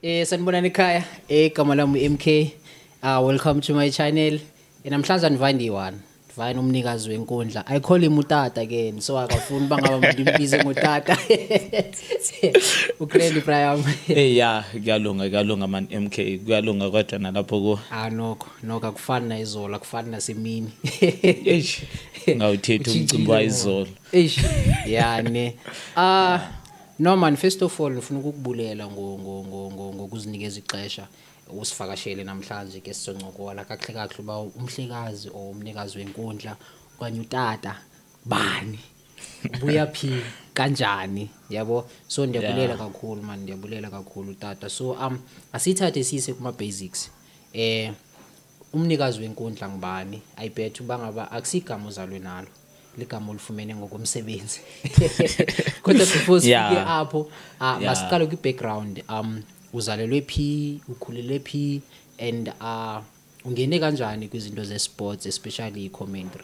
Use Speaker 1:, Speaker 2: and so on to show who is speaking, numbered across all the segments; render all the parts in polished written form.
Speaker 1: Sanibonani ekhaya. Igama lami MK. Welcome to my channel. Namhlanje anivandi one. Divine umnikazi wenkundla. I call him utata again. So akafuni bangaba mandimbize ngotata. Ukredi Brian.
Speaker 2: Ya kuyalunga man MK kuyalunga kodwa nalapho ku
Speaker 1: Nokho akufani na izolo, akufani nasemini.
Speaker 2: eish ngawuthetha umcimbi wayizolo.
Speaker 1: Eish. Yani. No man, first of all ngifuna ukukubulela ngokuzinikeza ixesha usifakashele namhlanje ke sizoncokola kahle uba umhlekazi or umnikazi wenkundla kwanye utata bani ubuya phi kanjani yabo. So ndiyabulela kakhulu man, ndiyabulela kakhulu tata. So asithathe sise kuma basics. Umnikazi wenkundla ngubani? I bet ubangaba akusigama uzalwe nalo, ligama olifumene ngokomsebenzi. Kodwa before sifike apho masiqale ku background. Uzalelwe phi, ukhulele phi, and ungene kanjani kwizinto ze sports especially i-commentary?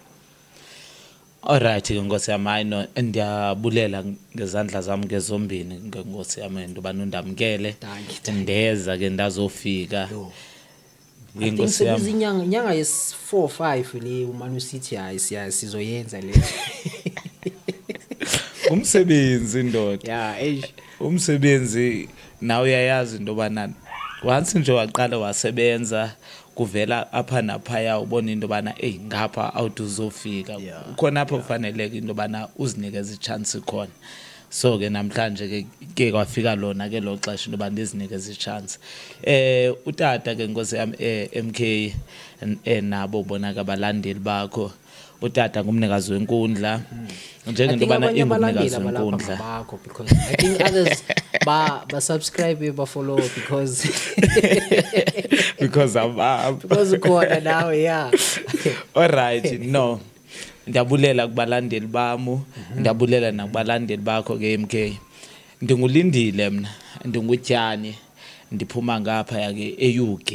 Speaker 2: Alright nkosi yami, ndiyabulela ngezandla zami ngezombini nkosi yami into ndamkele ndeza ke ndazofika.
Speaker 1: Inkosi yami inyanga yes 4-5 le umanu sithi hayi sizoyenza le.
Speaker 2: Umsebenzi ndoda.
Speaker 1: Yeah,
Speaker 2: umsebenzi nawe uyayazi into bana once nje waqala wasebenza kuvela apha naphaya ubona into bana ngapha awuduzofika khona apho kufaneleke into bana uzinikeze ichance khona. So ke namhlanje ke kwafika lona ke lo xesha into bana ndizinikeze ichance. Utata ke nkosi yami MK nabo bonaka abalandeli bakho. Utata ngumnikazi wenkundla njengento bana ingumnikazi wenkundla
Speaker 1: bakho, because I think others ba subscribe ba follow because khona nawe yeah.
Speaker 2: Alright, no, ndiyabulela kubalandeli bami, ndiyabulela nakubalandeli bakho ke MK. Ndingulindile mina, ndingutyani, ndiphuma ngapha yake eUK.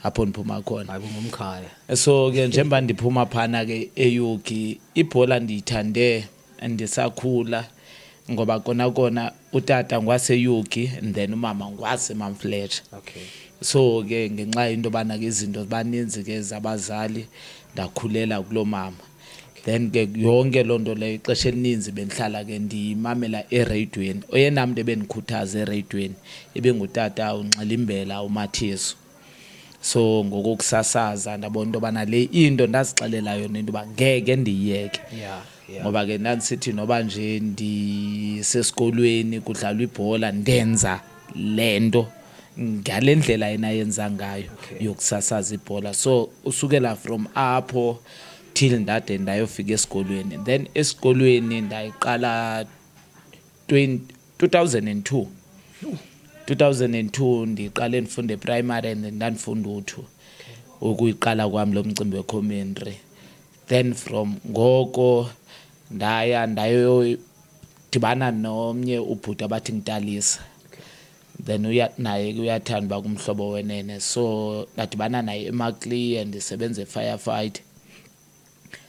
Speaker 2: Apho ndiphuma khona
Speaker 1: hayi ngumkhaya.
Speaker 2: So ke njengoba ndiphuma phana ke eUK, ibhola ndiyithande ndisakhula ngoba kona utata ngwase-UK and then umama ngwase-Mount Fletcher. So ke ngenxa into bana ke izinto baninzi ke zabazali ndakhulela kulo mama. Then ke yonke lonto leyo ixesha elininzi bendihlala ke ndiyimamela eradweni. Oyena muntu ebendikhuthaza eradweni ebengutata uNxilimbela uMathiso. So ngokusasaza ndabona into bana le into ndazixelela yona into ba ngeke ndiyeke. Ngoba ke ndisithi noba nje ndisesikolweni kudlalwa ibhola ndenza lento ngalendlela yena yenza ngayo yokusasaza ibhola. So usukela from apho till ndade ndayofika esikolweni. Then esikolweni ndayiqala 2002 ndiqale ndifunde primary and ndandifunda u2 ukuyiqala kwami lo mcimbi wecommentary. Then from ngoko ndayodibana nomnye ubhuti abathi ngitalisa. Then naye uyathanda uba kumhlobo wenene, so ndadibana naye eMaclear ndisebenza efirefight.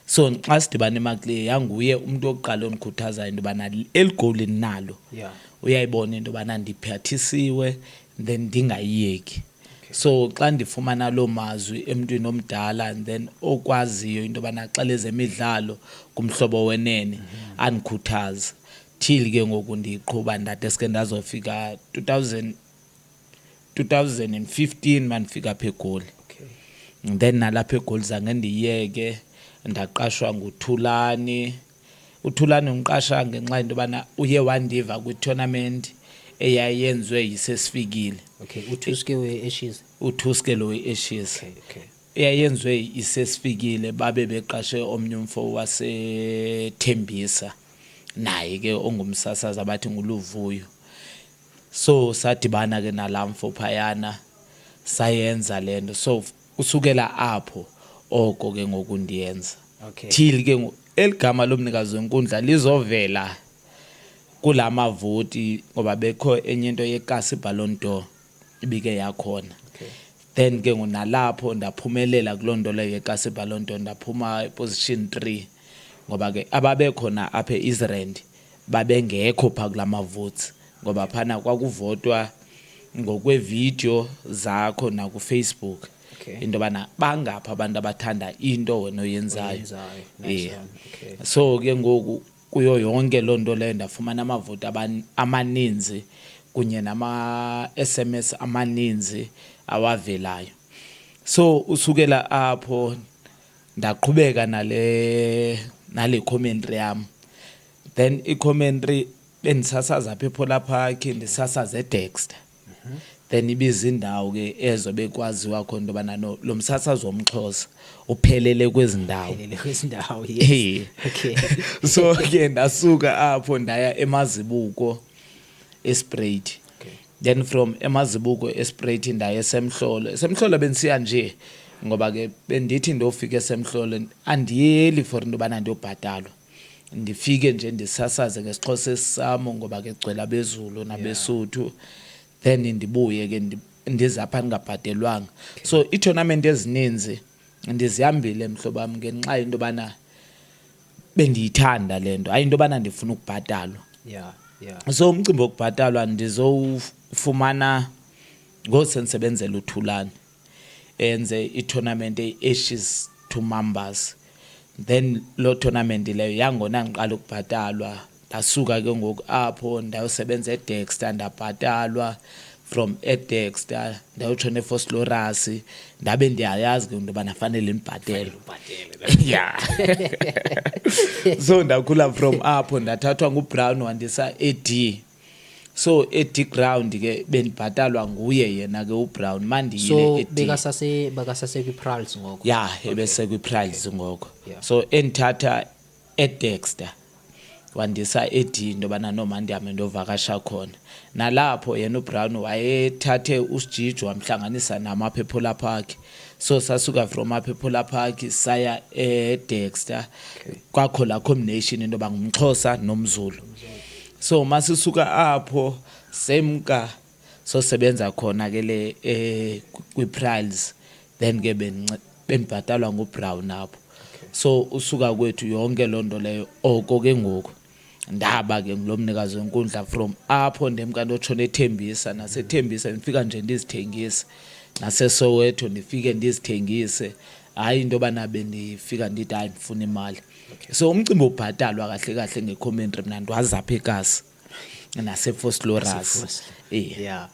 Speaker 2: So xa sidibana eMaclear yanguye umuntu wokuqala ondikhuthaza into bana eligoli nalo uyayibona into bana ndiphathisiwe then ndingayiyeki. So xa ndifumana lo mazwi emntwini omdala and then okwaziyo into bana xa lezemidlalo kumhlobo wenene andikhuthaza till ke ngoku ndiqhuba ndade sike ndazofika 2015 mandifika apha eGoli. Then nalapha eGoli zange ndiyeke ndaqashwa nguThulani. uThulani ngiqasha ngenxa into bana uye wandiva kwi-tournament eyayenziwe yisesifikile.
Speaker 1: Uthuske we-Ashes.
Speaker 2: Uthuske lo we-Ashes. Eyayenziwe yisesifikile babe beqashe omnye umfo waseThembisa naye ke ongumsasazi abathi nguLuvuyo. So sadibana ke nalamfo phayana sayenza lento. So usukela apho oko ke ngokundiyenza till ke eligama lomnikazi wenkundla lizovela kulamavoti ngoba bekho enye into yeKasi Ballon d'Or ibike yakhona. Then ke ngonalapho ndaphumelela kulonto leyo yeKasi Ballon d'Or, ndaphuma position 3 ngoba ke ababe khona apha eIsrand babengekho pha kulamavoti ngoba phana kwakuvotwa ngokwevideo zakho na ku Facebook
Speaker 1: Okay.
Speaker 2: into bana bangapha abantu abathanda into wena oyenzayo.
Speaker 1: Nice
Speaker 2: Yeah.
Speaker 1: one. Okay.
Speaker 2: So ke ngoku kuyo yonke lonto le ndafumana amavoti amaninzi kunye nama SMS amaninzi awavelayo. So usukela apho ndaqhubeka nale commentary yam. Then i-commentary bendisasaza apha ePolar Park ndisasaza eDexter. Then ibiza indawo ke ezo bekwaziwa khona into bana no lo msasazo womXhosa uphelele kwezi ndawo.
Speaker 1: Elele kwezindawo, yes. Okay.
Speaker 2: So ke ndasuka apho ndaya eMazibuko eSpruit.
Speaker 1: Okay.
Speaker 2: Then from eMazibuko eSpruit ndaya eSemhlolo. eSemhlolo benisiya nje ngoba ke bendithi ndofika eSemhlolo andiyeli for into bana ndiyobhatalwa. Ndifike nje ndisasaze ngeSixhosa sesamo ngoba ke gcwele abezulu nabeSuthu. Then ndibuye ke ndizapha ngabhadelwanga. So i-tournament ezininzi ndizihambile mhlobo wami ngenxa into bana bendiyithanda lento hayi into bana ndifuna ukubhatalwa.
Speaker 1: Yeah.
Speaker 2: So umcimbi wokubhatalwa ndizowufumana ngosensebenzela uThulani enze i-tournament e-Ashes to Mambas. Then lo tournament leyo yangona ngiqala ukubhatalwa ndasuka ke ngoku apho ndayosebenza eDexter ndabhatalwa from eDexter ndayotshona eFosloras ndabe ndiyayazi ke into bana fanele ndibhatele. Yeah. So ndakhula from apho ndathathwa nguBrown wandisa eD. So eD ground ke bendibhatalwa nguye yena ke uBrown mandiyile
Speaker 1: So
Speaker 2: eD.
Speaker 1: bekasase kwi-Prals ngoko.
Speaker 2: Yeah, ebese kwi-Prize ngoko.
Speaker 1: Yeah.
Speaker 2: So endithatha eDexter wandisa eD into bana noma ndiyame ndovakasha khona. Nalapho yena uBrown wayethathe uSjijo wamhlanganisa nama apha ePolar Park. So sasuka from apha ePolar Park saya eDexter. Kwakho la combination into bangumXhosa nomZulu. So masisuka apho semka so sebenza khona ke le kwi-Prize. Then ke benibhatalwa nguBrown apho. So usuka kwethu yonke lonto leyo oko ke ngoku ndaba ke ngilomnikazi wenkundla from apho ndemka ndotshona eThembisa naseThembisa ndifika nje ndizithengise naseSoweto ndifike ndizithengise hayi into bana bendifika ndithi hayi ndifuna imali. So umcimbi obhatalwa kahle kahle ngecommentary mina ndiwazapha eKasi naseFosloras.
Speaker 1: Yeah.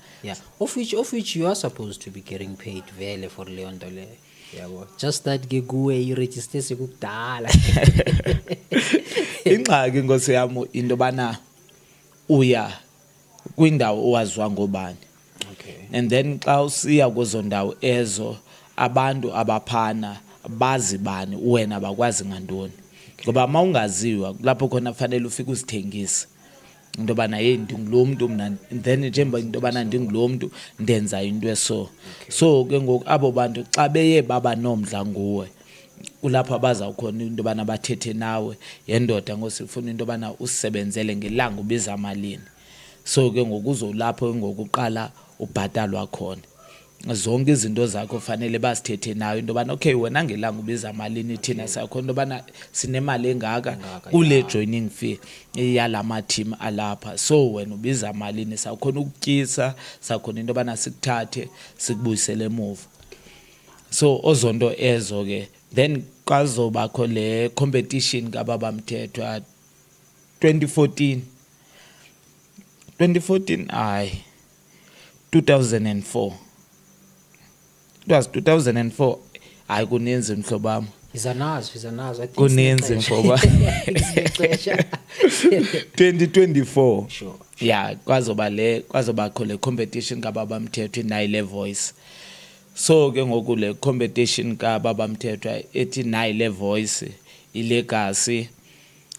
Speaker 1: Of which you are supposed to be getting paid vele for leyo nto leyo. Yabo. Just that ke kuwe i-register sekukudala.
Speaker 2: Ingxaki Nkosi yami into bana uya kwindawo owaziwa ngobani.
Speaker 1: Okay.
Speaker 2: And then xa usiya kuzo ndawo ezo abantu abaphana bazi bani wena bakwazi ngantoni. Ngoba mawungaziwa lapho khona fanele ufike uzithengise. Into bana hey ndingulomuntu mina then njengoba into bana ndingulomuntu ndenza into eso. So ke ngoku abo bantu xa beye baba nomdla nguwe kulapha bazawukhona into bana bathethe nawe yendoda ngosifuna into bana usebenzele ngelanga ubiza malini. So ke ngoku uzolapho ngokuqala ubhatalwa khona. Zonke izinto zakho fanele bazithethe nawe into bana okay wena ngelanga ubiza malini thina sakho into bana sinemali engaka kule joining fee yalama team alapha. So wena ubiza malini sakhona ukutyisa sakhona into bana sikuthathe sikubuyisele emuva. So ozonto ezo ke then kazoba kho le competition kababa Mthethwa 2014 ayi 2004 it was 2004 hayi kuninzi mhlobo wami
Speaker 1: Izanazo
Speaker 2: kuninzi mhlobo 2024
Speaker 1: Sure.
Speaker 2: Yeah kwazoba kho le competition kababa Mthethwa inayi le voice. So ke ngoku le competition kababa Mthethwa ethi nayi le voice ilegacy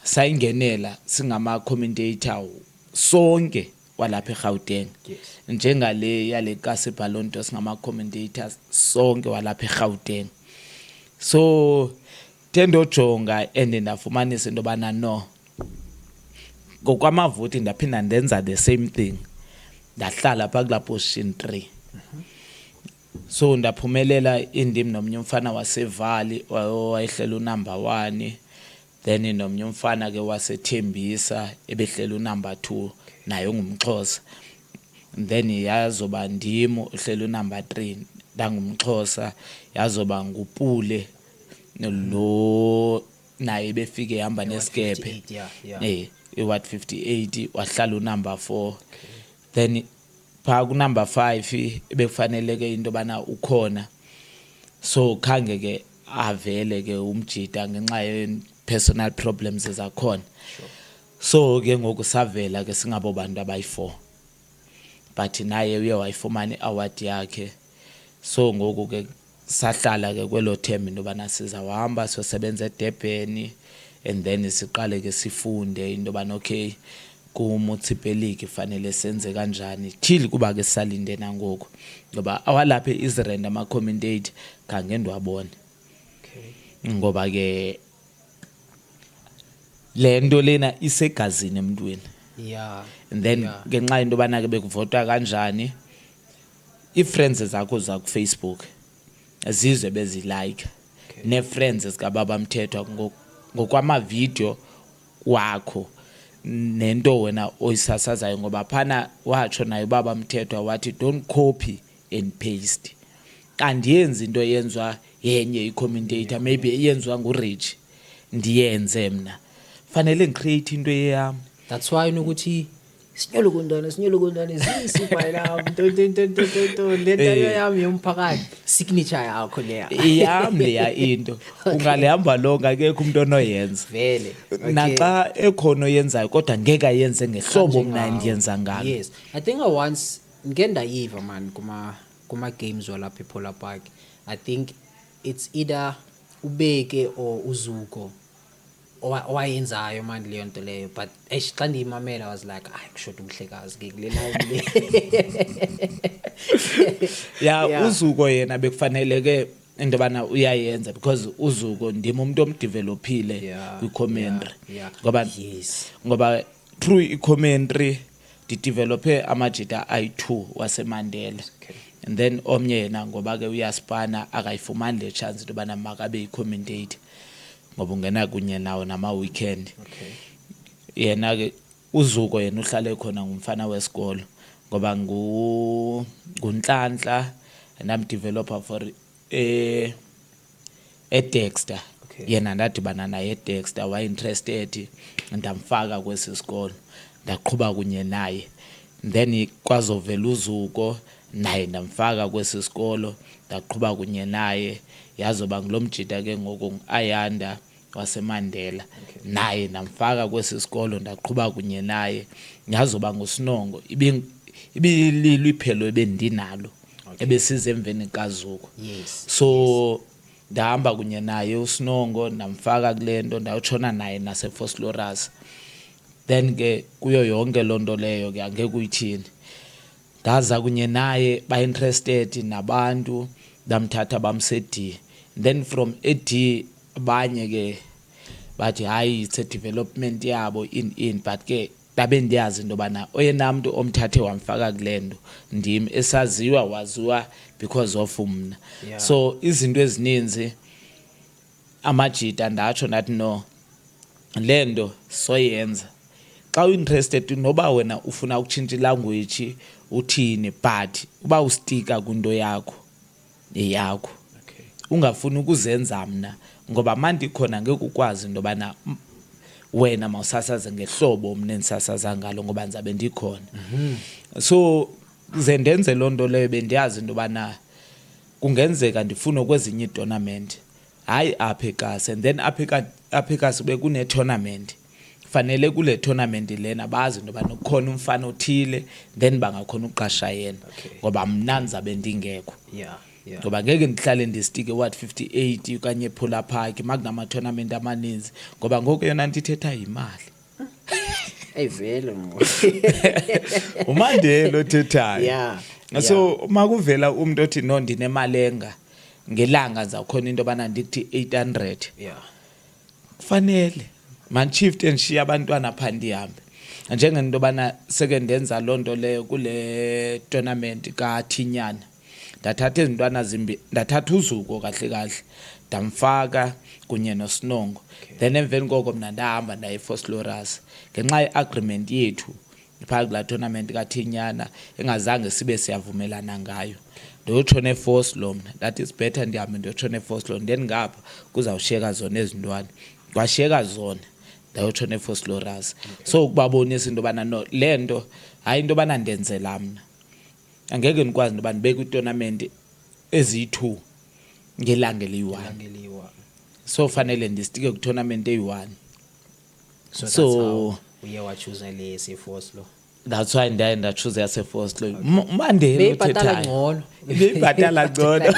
Speaker 2: sayingenela singama commentator sonke walapha eGauteng.
Speaker 1: Yes.
Speaker 2: Njengale yale Kasi Ballonto singama commentators sonke walapha eGauteng. So tendo jonga endafumanisa into bana no ngokwamavoti ndaphinda ndenza the same thing ndahlala pha kula position 3. So ndaphumelela indimi nomnye umfana wasevali wayehlela unumber 1 then nomnye umfana ke wasethembisa ebehlela unumber 2 naye ngumXhosa. then yazoba ndim uhlelo number 3 ndangumXhosa, yazoba ngupule lo naye befike ehamba nesikepe i-Watt 58 wahlala unumber 4. Then pha ku-number 5 bekufanele ke into bana ukhona, so khange ke avele ke umjida ngenxa ye-personal problems ezakhona. So ke ngoku savela ke singabo bantu abayi-4, but naye uye wayifumana i-award yakhe. So ngoku ke sahlala ke kwelo themba into bana sizawuhamba siyosebenza eDurban, and then siqale ke sifunde into bana okay ku-municipality fanele senze kanjani till kuba ke salinde nangoku, ngoba awalapha eIsrand ama-commentate khange ndiwabone. Ngoba ke le nto lena isegazini emntwini. And then ngenxa into bana ke bekuvotwa kanjani, i-friends zakho zaku-Facebook zizwe bezilike, ne-friends zikababa Mthethwa ngokwamavidiyo wakho nento wena oyisasazayo, ngoba phana watsho naye ubaba Mthethwa wathi don't copy and paste. Andiyenzi into yenziwa yenye i-commentator, maybe iyenziwa nguRich ndiyenze mna, fanele ngicreate into eyam.
Speaker 1: That's why nokuthi sinyolo kondana zisiphala lento yami yomphakathi signature yakho leya
Speaker 2: iyam leya into ungalihamba lonke akekho umuntu onoyenza
Speaker 1: vele.
Speaker 2: naxa ekhona oyenzayo kodwa ngeke ayenze ngehlobo mna ndiyenza ngalo.
Speaker 1: Yes, I think I once ngeke ndayiva man kuma games walapha ePolar Park. I think it's either ubeke or uzuko owayenzayo manje leyo nto leyo, but xa ndiyimamela I was like hayi kushoda umhlekazi ngikulela le.
Speaker 2: Yeah, uzuko yena bekufanele ke into bana uyayenza because uzuko ndim umuntu omdevelopile kwi-commentary. Ngoba through i-commentary ndidevelope amajita ayi-2 waseMandela. And then omnye yena ngoba ke uyaspana akayifumani le chance into bana makabe yi-commentator ngoba ungena kunye nawo nama-weekend. Yena ke uzuko yena uhlale khona ngumfana wesikolo ngoba nguNhlanhla, and I'm developer for eDexter. Yena ndadibana naye eDexter, wa-interested ndamfaka kwesi sikolo ndaqhuba kunye naye. Then kwazovela uzuko naye ndamfaka kwesi sikolo ndaqhuba kunye naye, yazoba ngilomjita ke ngoku ngu-Ayanda waseMandela, naye ndamfaka kwesi sikolo ndaqhuba kunye naye. Yazoba nguSinongo, ibililo iphelo ebendinalo ebesize emveni kaZuko. So ndahamba kunye naye uSinongo ndamfaka kule nto ndawutshona naye naseFosloras. Then ke kuyo yonke loo nto leyo ke angeke uyithini, ndaza kunye naye ba-interested nabantu ndamthatha bamse-D. Then from e-D abanye ke bathi hayi it's a development yabo in but ke ndabe ndiyazi into yobana oyena mntu omthathe wamfaka kule nto ndim, esaziwa waziwa because of mna. So izinto ezininzi amajita ndatsho ndathi no le nto soyenza. Xa u-interested noba wena ufuna ukutshintsha ilanguage uthini, but uba ustika kwinto yakho eyakho, ungafuni ukuzenza mna, ngoba mandikhona ngeke ukwazi into yobana wena mawusasaze ngehlobo mna endisasaza ngalo ngoba ndizabe ndikhona. So ze ndenze loo nto leyo bendiyazi into yobana kungenzeka ndifune kwezinye itournament, hayi apha eKasi. And then apha eKasi bekune-tournament, fanele kule tournament lena bazi into yobana ukhona umfana othile then bangakhona uqasha yena ngoba mna ndizabe ndingekho. Ngoba ngeke ndihlale ndistike eWatt 58 okanye ePolar Park makunama-tournament amaninzi, ngoba ngoku yona ndithetha yimali.
Speaker 1: Vele
Speaker 2: uMandela othethayo. So makuvela umuntu othi no ndinemalenga ngelanga ndizawukhona into yobana ndithi 800, kufanele man-shift ndishiye abantwana phaa ndihambe. Njengento yobana seke ndenza loo nto leyo kule tournament kaThinyana, ndathatha ezintwana ndathatha uZuko kahle kahle ndamfaka kunye noSinongo. Then emveni koko mna ndahamba ndaye eFosloras ngenxa ye-agreement yethu phakathi la tournament kaThinyana engazange sibe siyavumelana ngayo. Ndotsho ne-Foslo mna that is better ndihambe ndotsho ne-Foslo then ngapha kuzawushiyeka zona ezintwana kwashiyeka zona ndayotsho ne-Foslo Ras. So ukubabonisa into yobana no le nto hayi into yobana ndenzela mna angeke ndikwazi into yoba ndibeke itournament ezi-2 ngelanga eliyi-1 so fanele ndistike kwitournament eyi-1
Speaker 1: so uye wachuza le sefoslo.
Speaker 2: That's why ndachoose yasefoslo mandela
Speaker 1: beyibhatala ngcono
Speaker 2: beyibhatala ngcono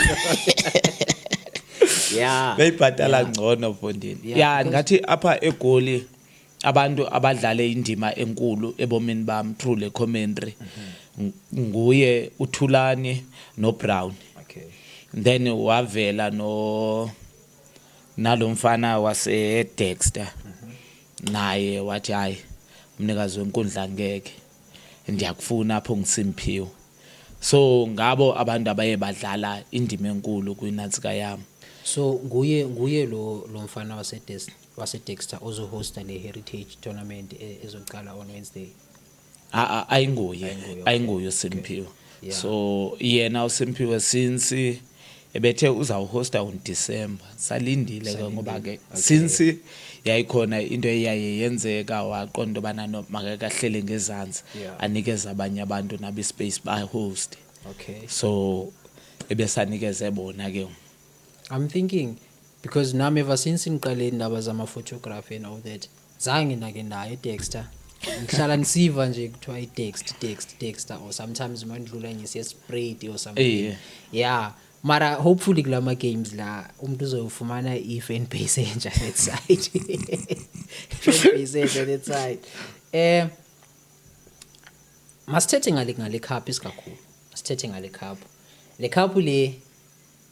Speaker 1: yeah
Speaker 2: beyibhatala ngcono Mfondini. Yeah ngathi apha eGoli abantu abadlale indima enkulu ebomini bam through le commentary nguye uThulani no Brown.
Speaker 1: Okay.
Speaker 2: Then wavela nalomfana wase Dexter naye wathi hayi umnikazi wenkundla ngeke ndiyakufuna apho ngiSimphiwe. So ngabo abantu abaye badlala indima enkulu kwinatsika yami.
Speaker 1: So nguye lo mfana wase Dexter ozohosta le heritage tournament ezoqala on Wednesday.
Speaker 2: Ayinguye uSimphiwe. So yena uSimphiwe since ebethe uzawuhosta on December salindile ke ngoba ke since yayikhona into eyaye yenzeka waqonda bana no makakahlele ngezansi anikeza abanye abantu nabe space ba host.
Speaker 1: Okay.
Speaker 2: So ebesanikeze bona ke.
Speaker 1: I'm thinking because nami ever since ngiqale indaba zama photography and all that zange nake ndaye eDexter ngihlala ngisiva nje kuthiwa iDexter or sometimes mandlula ngisiya Sprayed or something. Yeah mara hopefully kulama games la umuntu uzofumana i-fan base entsha that side fan base entsha that side. Masithethe ngale cup isikakhulu masithethe ngale cup le cup le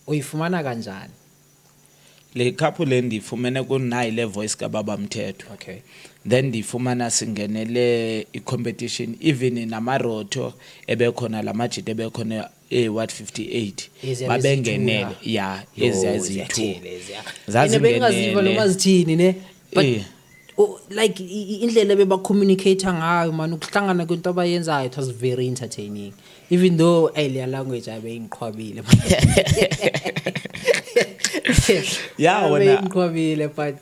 Speaker 1: uyifumana kanjani?
Speaker 2: Le cup le ndifumene kunayi le voice kaBaba Mthetho.
Speaker 1: Okay.
Speaker 2: Then ndifumana singenele i-competition even namarotho ebekhona lamajita ebekhona what 58 babengenele eziyi-2
Speaker 1: zazingenele noma zithini ne but like indlela beba communicate ngayo man ukuhlangana kwento abayenzayo it was very entertaining even though le language abe inqhwabile
Speaker 2: yeah wona
Speaker 1: inqhwabile but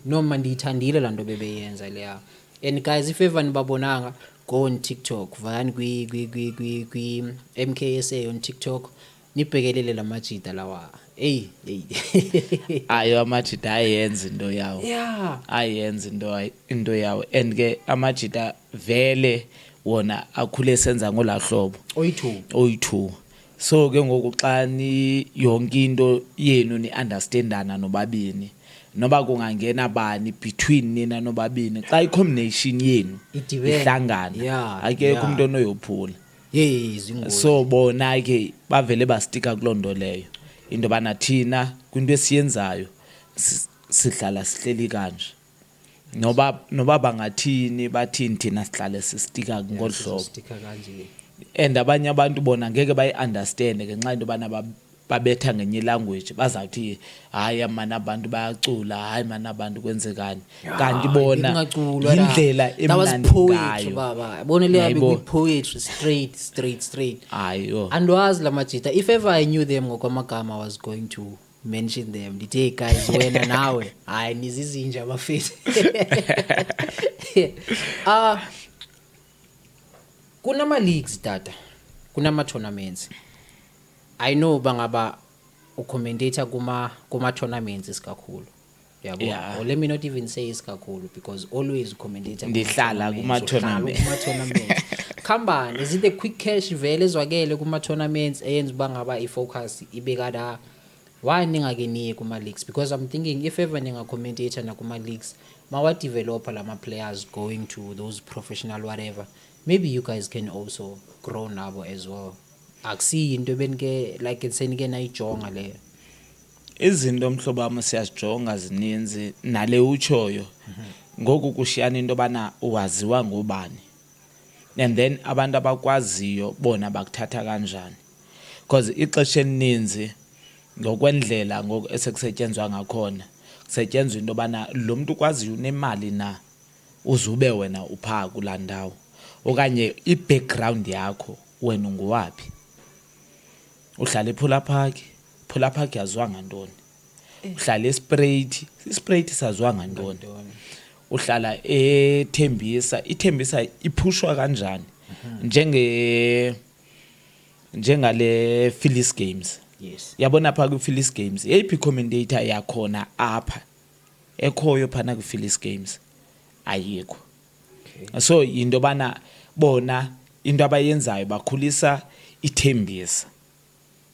Speaker 1: noma ndiyithandile lanto bebeyenza leya. And guys if ever nibabonanga go on TikTok vayani kwi MKSA on TikTok nibhekelele lamajita lawa
Speaker 2: ayo amajita ayenza into yawo ayenza into yawo and ke amajita vele wona akhule senza ngolahlobo oyi2 so ke ngoku xa ni yonke into yenu ni understandana nobabini noba kungangena bani between nina nobabini xa i-combination yenu ihlangana akekho umuntu onoyophula so bona ke bavele bastika kulondo leyo into bana thina kwinto esiyenzayo sihlala sihleli kanje noba bangathini bathini thina sihlale sistika ngohlobo and abanye abantu bona ngeke bayi-understand ngenxa into bana babetha ngenye language bazawuthi hayi mana abantu bayacula hayi mana abantu kwenzekani kanti bona indlela emnandi ngayo
Speaker 1: baba bona le yabe poetry straight
Speaker 2: ayo
Speaker 1: andwazi lamajita if ever I knew them ngokwamagama I was going to mention them ndithi hey guys wena nawe hayi nizizinja abafethu kunama leagues data kunama tournaments I know bangaba ucommentator kuma tournaments isikakhulu yabo or let me not even say isikakhulu because always commentator
Speaker 2: ndihlala kuma tournaments
Speaker 1: khambani is it a quick cash vele ezwakele kuma tournaments eyenza bangaba ifocus ibekada why ningake niye kuma leagues because I'm thinking if ever ninga commentator na kuma leagues mawa developer lama players going to those professional whatever maybe you guys can also grow nabo as well. Akusi into benike like senike nayijonga leyo
Speaker 2: izinto mhlobo wami siyazijonga zininzi nale uchoyo ngoku kushiyana into bana uwaziwa ngobani and then abantu abakwaziyo bona bakuthatha kanjani because ixesha elininzi ngokwendlela ngoku esekusetyenzwa ngakhona kusetyenzwa into bana lo muntu ukwaziyo unemali na uzube wena upha kulandawo okanye i-background yakho wena unguwaphi. Uhlala ePhula Park yaziwa ngantoni? Uhlala iSpraight saziwa ngantoni? Uhlala eThembisa, iThembisa iphushwa kanjani? Njengale Phillies Games.
Speaker 1: Yes.
Speaker 2: Yabona pha ku Phillies Games yeyiphi commentator yakhona apha ekhoyo phana ku Phillies Games ayikho. So into bana bona into abayenzayo bakhulisa iThembisa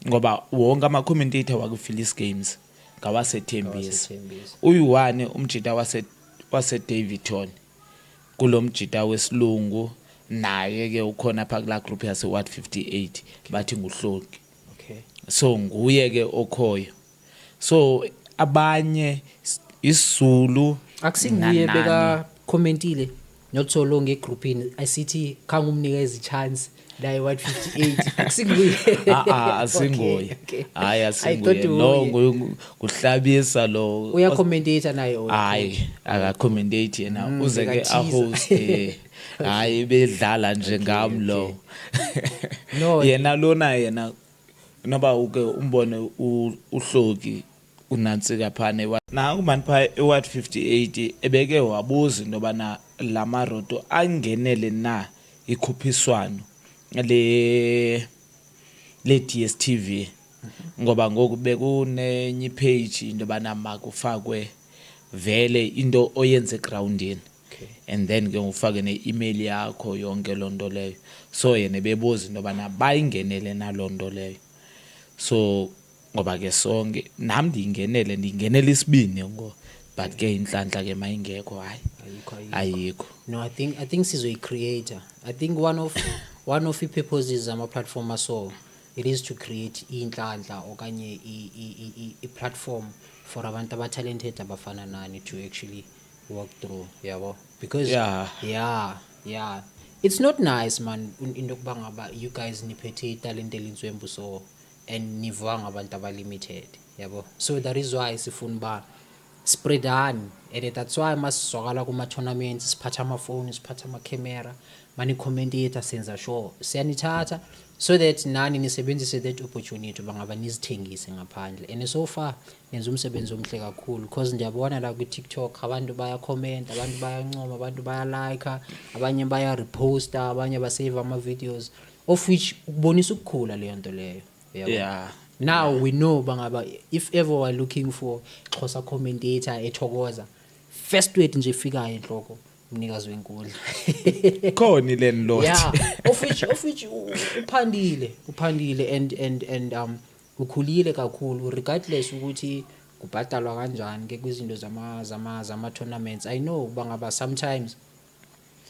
Speaker 2: ngoba wonke ama commentator wa ku Phillies Games ngawaseThembisa. Uyi-one umjita wase Davidton kulomjita wesilungu naye ke ukhona pha kula group yase Ward 58 bathi nguHloki. So nguye ke okhoyo. So abanye isiZulu
Speaker 1: akusinguye beka commentile nokutholo ngegroupini asithi khanga umnikeza ichance la Ward 58 akusinguye.
Speaker 2: Asinguye. Hayi asinguye. No nguhlabisa lo.
Speaker 1: Uya commentator naye o.
Speaker 2: Hayi aka commentate yena uze ke a host hayi bedlala nje ngam lo.
Speaker 1: No
Speaker 2: Yena lona yena noba uke umbone uHloki unansika phane na kumani pha eWard 58 ebeke wabuza into bana lamaroto angenele na ikhuphiswano le DStv ngoba ngoku bekunenye page into bana makufakwe vele into oyenze groundini. And then ke ufake ne-email yakho yonke lonto leyo. So yena bebuza into bana bayingenele na lonto leyo. So ngoba ke sonke nami ndingenele isibini ngo but ke inhlanhla ke mayingekho hayi ayikho.
Speaker 1: No, I think sizwe creator. I think one of the purposes ama platform so it is to create inhlanhla okanye a platform for abantu aba talented abafana nani to actually walk through, yabo, because yeah it's not nice man into kuba ngaba you guys niphethe talent elinzwembu so and nivanga abantu aba limited, yabo. So that is why sifuna ba spread on, and that's why masizwakala kuma tournaments siphatha ama phone siphatha ama camera mani commentator senza sure siyanithatha so that nani nisebenzise that opportunity bangaba nizithengise ngaphandle. And so far nenza umsebenzi omhle kakhulu because ndiyabona la ku TikTok abantu baya comment, abantu bayancoma, abantu baya like, abanye baya repost, abanye ba save ama videos of which ukubonisa ukukhula leyo nto leyo.
Speaker 2: Yeah.
Speaker 1: Now we know bangaba if ever we're looking for Xhosa commentator ethokoza first word nje fikayo enhloko umnikazi wenkundla
Speaker 2: khona ile lot.
Speaker 1: Yeah, of which uphandile and ukhulile kakhulu regardless ukuthi kubhadalwa kanjani ke kwizinto zama tournaments. I know bangaba sometimes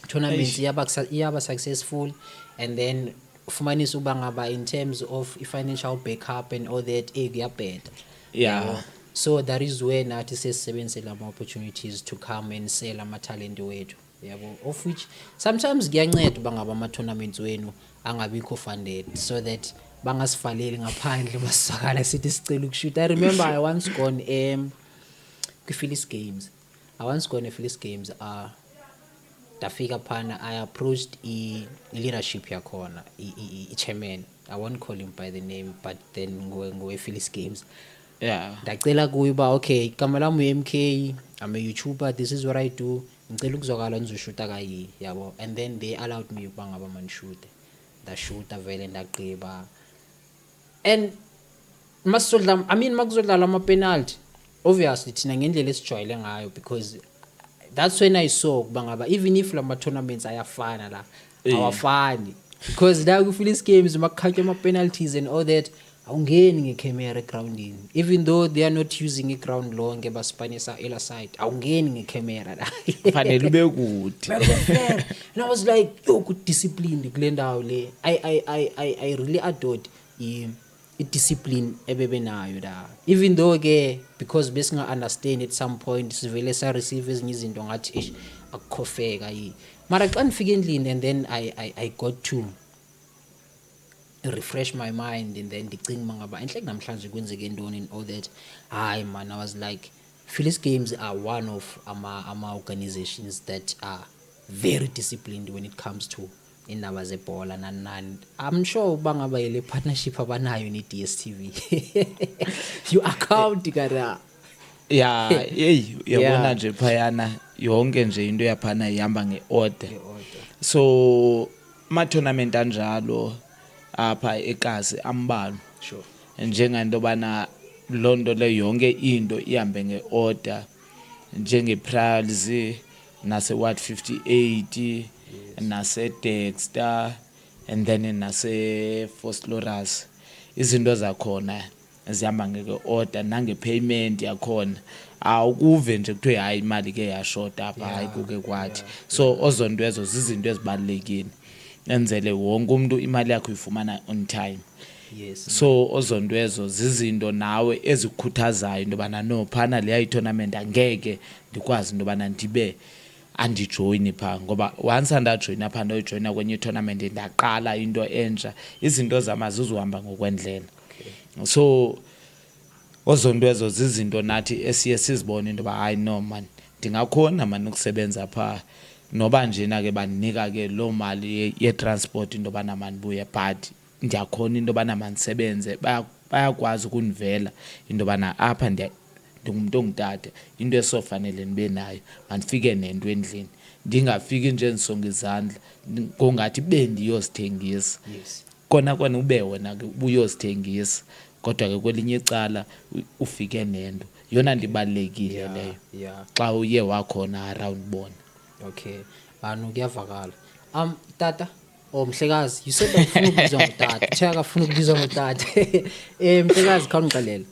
Speaker 1: tournaments iyaba successful and then ufumanisa ubangaba in terms of financial backup and all that kuyabheda.
Speaker 2: Yeah.
Speaker 1: So that is where nathi sesebenzela ama opportunities to come and sell ama talent wethu, yabo, of which sometimes kuyanceda bangaba ama tournaments wenu angabikho funded so that bangasifaleli ngaphandle masakala sithi sicela ukushoot. I remember I once gone ku Phillies Games. Dafika phana I approached leadership yakhona I chairman. I won't call him by the name but then ngowe Phillies Games.
Speaker 2: Yeah.
Speaker 1: Ndacela kuye ba okay igama lami uMK, I'm a YouTuber, this is what I do. Ngicela ukuzwakala ngizoshoota kayi, yabo. And then they allowed me bangaba man shoot. Ndashoota vele ndagqiba. And makuzodlala ama penalty obviously thina ngendlela esijwayele ngayo because that's when I saw bangaba even if lama tournaments ayafana la awafani because la ku Phillies Games makukhatywa ama penalties and all that awungeni ngecamera groundini even though they are not using a ground lonke baspanisa ela side awungeni ngecamera la
Speaker 2: fanele ube kude.
Speaker 1: And I was like yo good discipline kule ndawo le. I really adored i-discipline ebebe nayo la, even though ke because besinga understand at some point sivele sa receive ezinye izinto ngathi akukhofeka yi mara xa nifike endlini and then I got to refresh my mind and then ndicinga mangaba enhle namhlanje kwenzeke intoni and all that. Hi man, I was like Phillies Games are one of ama organizations that are very disciplined when it comes to indaba zebhola nani I'm sure bangaba ile partnership abanayo ne DStv you account kana
Speaker 2: ya hey uyabona
Speaker 1: Yeah.
Speaker 2: nje phayana yonke nje into yaphana ihamba ngeorder so ama tournament anjalo apha eKasi ambalwa
Speaker 1: sure
Speaker 2: njenganto bana lonto le yonke into ihambe ngeorder njenge-Prials nase Ward 58 nase Dexter and then nase Foslorus izinto zakhona zihamba ngeorder nange-payment yakhona awukuve nje kuthiwe hayi imali ke yashota apha hayi kuke kwathi so ozonto ezo zizinto ezibalulekile enzele wonke umuntu imali yakhe uyifumana on time.
Speaker 1: yes
Speaker 2: So ozonto ezo zizinto nawe ezikukhuthazayo into bana no phana leya tournament angeke ndikwazi into bana ndibe andijoyini pha ngoba once andajoyina pha ndoyijoyina kwenye tournament ndaqala into entsha izinto zamazizuhamba ngokwendlela. So ozonto ezo zizinto nathi esiye sizibone into ba hayi no man ndingakhona man ukusebenza pha noba njena ke bandinika ke lo mali ye-transport into bana mandibuye but ndiyakhona into bana mandisebenze bayakwazi ukunivela into bana apha ndingumuntu ongutata into esofanele nibe nayo mandifike nento endlini ndingafiki nje ndisonga izandla kongathi bendiyozithengisa
Speaker 1: yes
Speaker 2: kona ube wena ke ubuyozithengisa kodwa ke kwelinye icala ufike nento yona ndibalekile leyo
Speaker 1: yeah
Speaker 2: xa uye wakhona around bona.
Speaker 1: okay banu kuyavakala tata mhlekazi you said ufuna ukubizwa ngotata Theka afuna ukubizwa ngotata mhlekazi khawuni ngixelele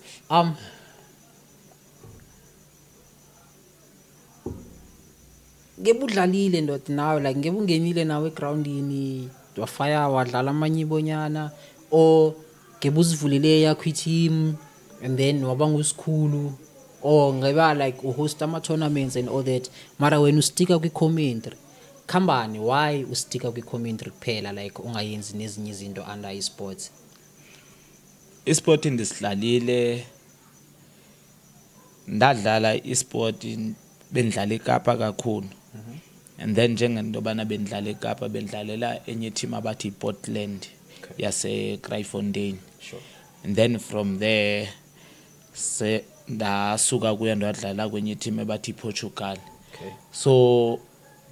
Speaker 1: ngebudlalile ndoda nawe like ngebungenile nawe egroundini wafaya wadlala amanyibonyana or ngebuzivulile yakho i-team and then waba ngusikhulu or ngeba like uhost ama tournaments and all that mara wena ustika kwi-commentary khambani why ustika kwi-commentary kuphela like ungayenzi nezinye izinto under esports?
Speaker 2: Isport ndisidlalile ndadlala isport bendlala eKapa kakhulu and then njengento bana bendlala eKapa bendlalela enye team abathi Portland yase Kraaifontein
Speaker 1: Sure.
Speaker 2: and then from there ndasuka kuya ndadlala kwenye team abathi Portugal.
Speaker 1: Okay.
Speaker 2: So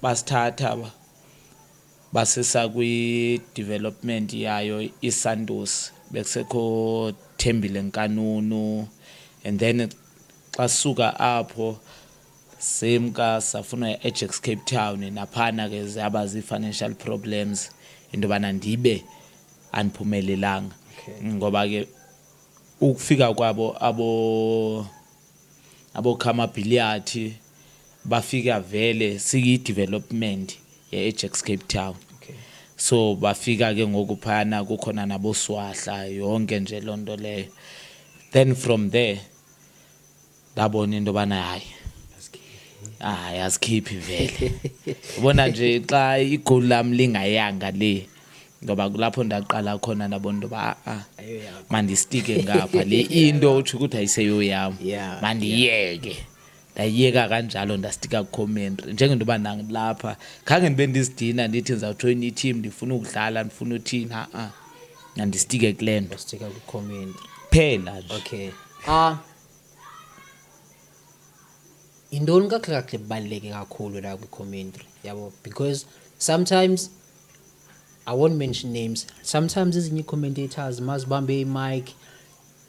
Speaker 2: basithatha basisa kwi-development yayo iSantos bekusekho Thembile Nkanunu and then xa suka apho semka safuna eAjax Cape Town naphana ke zaba zi-financial problems into bana ndibe andiphumelelanga ngoba ke ukufika kwabo abo Khama Billiard bafika vele siyi-development ye-Ajax Cape Town.
Speaker 1: Okay.
Speaker 2: So bafika ke ngokuphana kukhona nabo Swahla yonke nje lonto leyo then from there ndabona into bana hayi asikhiphi vele ubona nje xa igoal lami lingayanga le ngoba kulapho ndaqala khona ndabona into ba mandistike ngapha le into uthi ukuthi ayiseyoyami mandiyeke ndayiyeka kanjalo ndastika ku-commentary njengento yoba lapha khange ndibe ndizidina ndithi ndizawujoyina i-team ndifuna ukudlala ndifuna uthini andistike kule nto
Speaker 1: Ustika kwi-commentary
Speaker 2: phela nje.
Speaker 1: okay indoni kahle kubaluleke kakhulu la kwi-commentary yabo because sometimes I won't mention names sometimes ezinye commentators mazibambe i-mic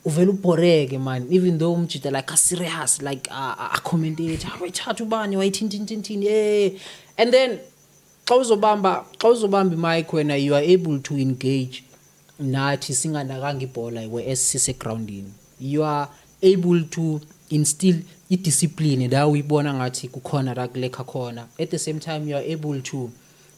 Speaker 1: uvela ubhoreke man even though umjida like a serious like a commentator wayithatha ubani wayithintintintini and then xa uzobamba i-mic wena you are able to engage nathi singanakanga ibhola we-SC groundini you are able to instill i-discipline la uyibona ngathi kukhona la kulekha khona at the same time you are able to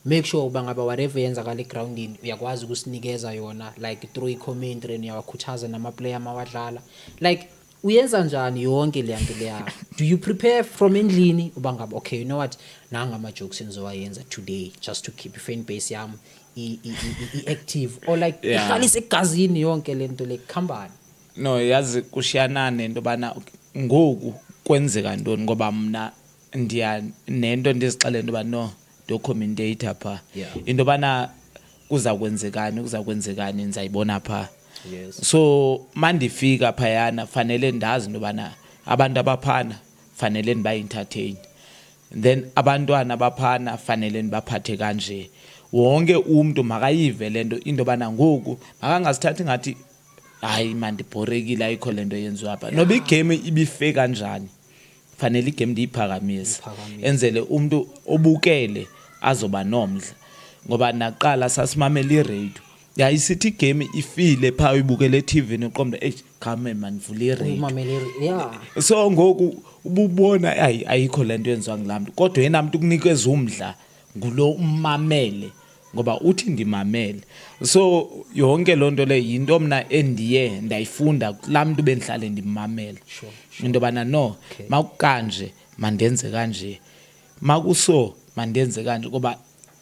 Speaker 1: make sure bangaba whatever yenzakala egroundini uyakwazi ukusinikeza yona like through i-commentary uyawakhuthaza nama-player mawadlala like uyenza njani yonke le nto leya do you prepare from endlini uba ngaba okay you know what nanga ama-jokes engizowayenza today just to keep i-fan base yami i-active or like ihlalise egazini yonke le nto le kuhambani?
Speaker 2: No yazi kushiyanane into bana ngoku kwenzeka ntoni ngoba mna nento ndizixelele into bana no do commentator pha into bana kuzakwenzekani nizayibona pha.
Speaker 1: Yes.
Speaker 2: So mandifika phayana fanele ndazi intobana abantu abaphana fanele niba-entertain, then abantwana abaphana fanele nibaphathe kanje. Wonke umuntu makayive lento intobana ngoku makangasithathi ngathi hayi mandibhorekile ayikho lento yenziwa apha. Noba igame ibife kanjani fanele igame ndiyiphakamise enzele umuntu obukele azoba nomdla, ngoba naqala sasimamela iradio yayisithi igame ifile pha uyibukele TV noqomba come man vula iradio. So ngoku ububona ayikho lento yenziwa ngilamntu, kodwa yena umuntu kunikeza umdla ngulo ummamele ngoba uthi ndimamele. So yonke lonto le yinto mina endiye ndayifunda kulamntu bendihlale ndimamela. Into bana no makukanje mandenze kanje, makuso mandenze kanje, ngoba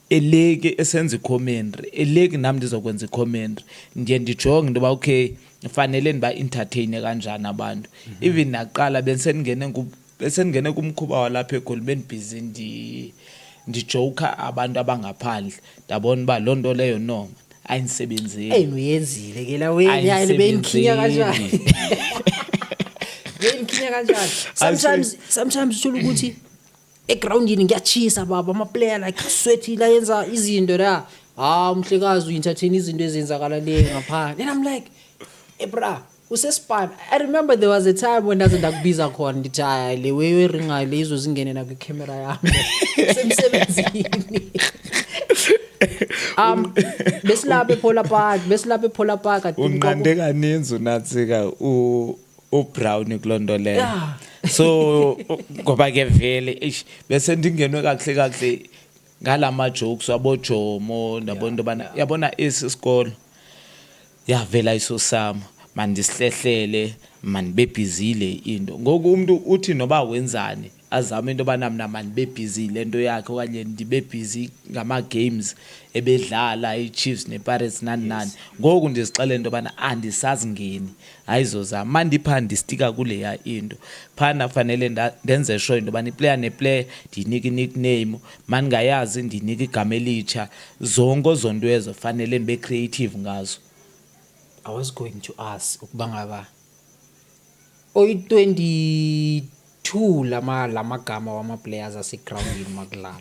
Speaker 2: eleke esenza icommentary eleke nami ndizokwenza icommentary ndiye ndijonge into ba okay fanele ndiba entertain kanjani abantu. Even naqala besengene kumkhuba walapha eGoli benibhizi ndijoka abantu abangaphandle, ndabona ba lonto leyo no ayisebenzeli.
Speaker 1: Uyenzile ke la wena benikhinya kanjani? Benikhinya kanjani? Sometimes uthola ukuthi egroundini ngiyachisa baba ama-player like sweaty la yenza izinto la umhlekazi uyi-entertain izinto ezenzakala le ngaphandle, and I'm like bra usespan. I remember there was a time when ndakubiza khona ndithi hayi le weringa lezo zingene na kwicamera yami semsebenzini. Besilapha ePolar Park
Speaker 2: unqande kaninzi unatsika uBrown kulonto leyo. So ngoba ke vele bese ndingenwe kahle ngalama jokes waboJomo, ndabona into bana yabona isikolo yavela isosama mandisihlehlele manibebhizile into. Ngoku umuntu uthi noba wenzani azame into bana mina manibebhizi lento yakhe okanye ndibe busy ngama games ebedlala iChiefs nePirates nani. Ngoku ndizixela into bana andisazi ngeni ayizozama mandipha ndistika kule ya into phana fanele ndenze sure into bana iplayer neplayer ndinika nickname, mangayazi ndinika igama elitsha. Zonke zonto ezo fanele nibe creative ngazo.
Speaker 1: I was going to ask ukuba ngaba oyi-22 lamagama wama-players asegroundini makudlala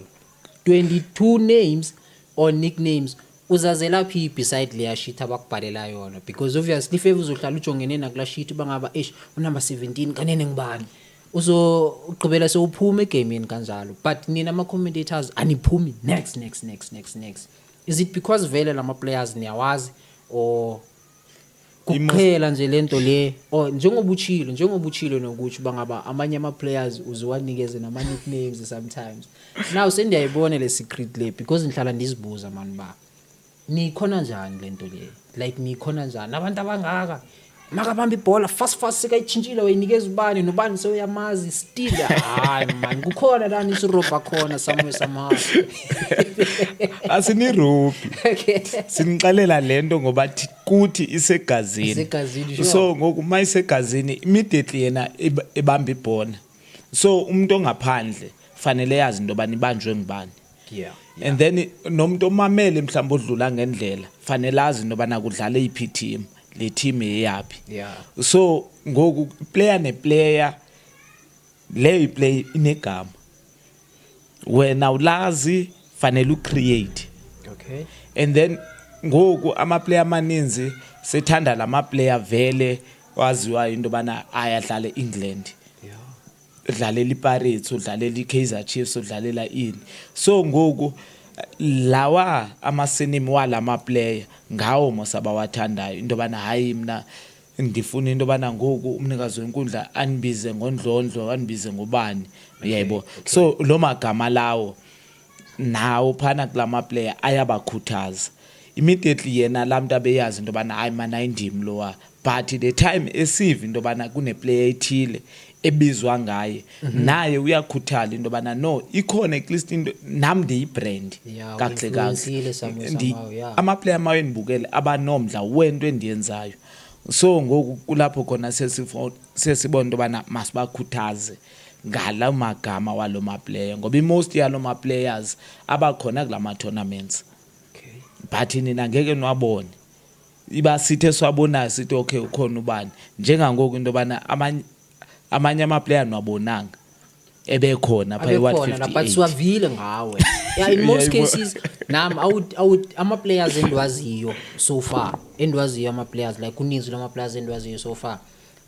Speaker 1: 22 names or nicknames, uzazela phi beside leya sheet abakubhalela yona? Because obviously if uzohlala ujongene nakula sheet bangaba unumber 17 kanene ngibani uqhubela sewuphuma egameni kanjalo, but nina ama-commentators aniphumi next. Is it because vele lama-players niyawazi or kuphela nje lento le njengoba uchilo nokuthi bangaba amanye ama-players uziwanikeze nama-nicknames sometimes? Now sendiyayibona le secret le because ngihlala ndizibuza mani ba nikhona njani lento le, like nikhona njani abantu abangaka makabamba ibhola fast sekayitshintshile wayinikeza ubani nobani sewuyamazi still. Hayi man kukhona lana isirobha khona somewhere somehow.
Speaker 2: Asinirubi siniqalela lento ngoba kuthi isegazini. So ngoku mayisegazini immediately yena ebamba ibhola, so umuntu ongaphandle fanele yazi into bani ibanjwe ngibani. And then nomuntu omamele mhlawumbe odlula ngendlela fanele azi into bana kudlala iphi team, le team eyapi. So ngoku player neplayer le play inegama, wena ulazi fanele ucreate.
Speaker 1: Okay.
Speaker 2: And then ngoku ama-player amaninzi sethanda lama-player vele waziwa into bana ayadlala England, udlalela iPirates, udlalela iKaizer Chiefs, udlalela ini. So ngoku lawa amasinimi walama-player ngawo mosabawathandayo into bana hayi mina ndifuna into bana ngoku umnikazi wenkundla anibize ngondlondlo, anibize ngobani, yebo. So lo magama lawo nawo phana kulama-player ayabakhuthaza immediately. Yena lamntu abeyazi into bana hayi mana ayindim lowa, but the time esive into bana kuneplayer ethile ebizwa ngaye naye uyakhuthala into bana no ikhona at least into nami ndiyibrand kahle. Ama-player amawe ndibukele abanomdla wento endiyenzayo. So ngoku kulapho khona sesibona into bana masibakhuthaze ngala magama walo ma-player, ngoba most yalo ma-players abakhona kulama tournaments. but nina ngeke niwabone iba sithe swabona sithi okay ukhona ubani njengangoku into bana amanye ama player niwabonanga ebekhona pha
Speaker 1: abekhona
Speaker 2: i-158
Speaker 1: la but siwavile ngawe yeah in most cases nami ama players endiwaziyo so far endiwaziyo ama players like uninzi lwama players endiwaziyo so far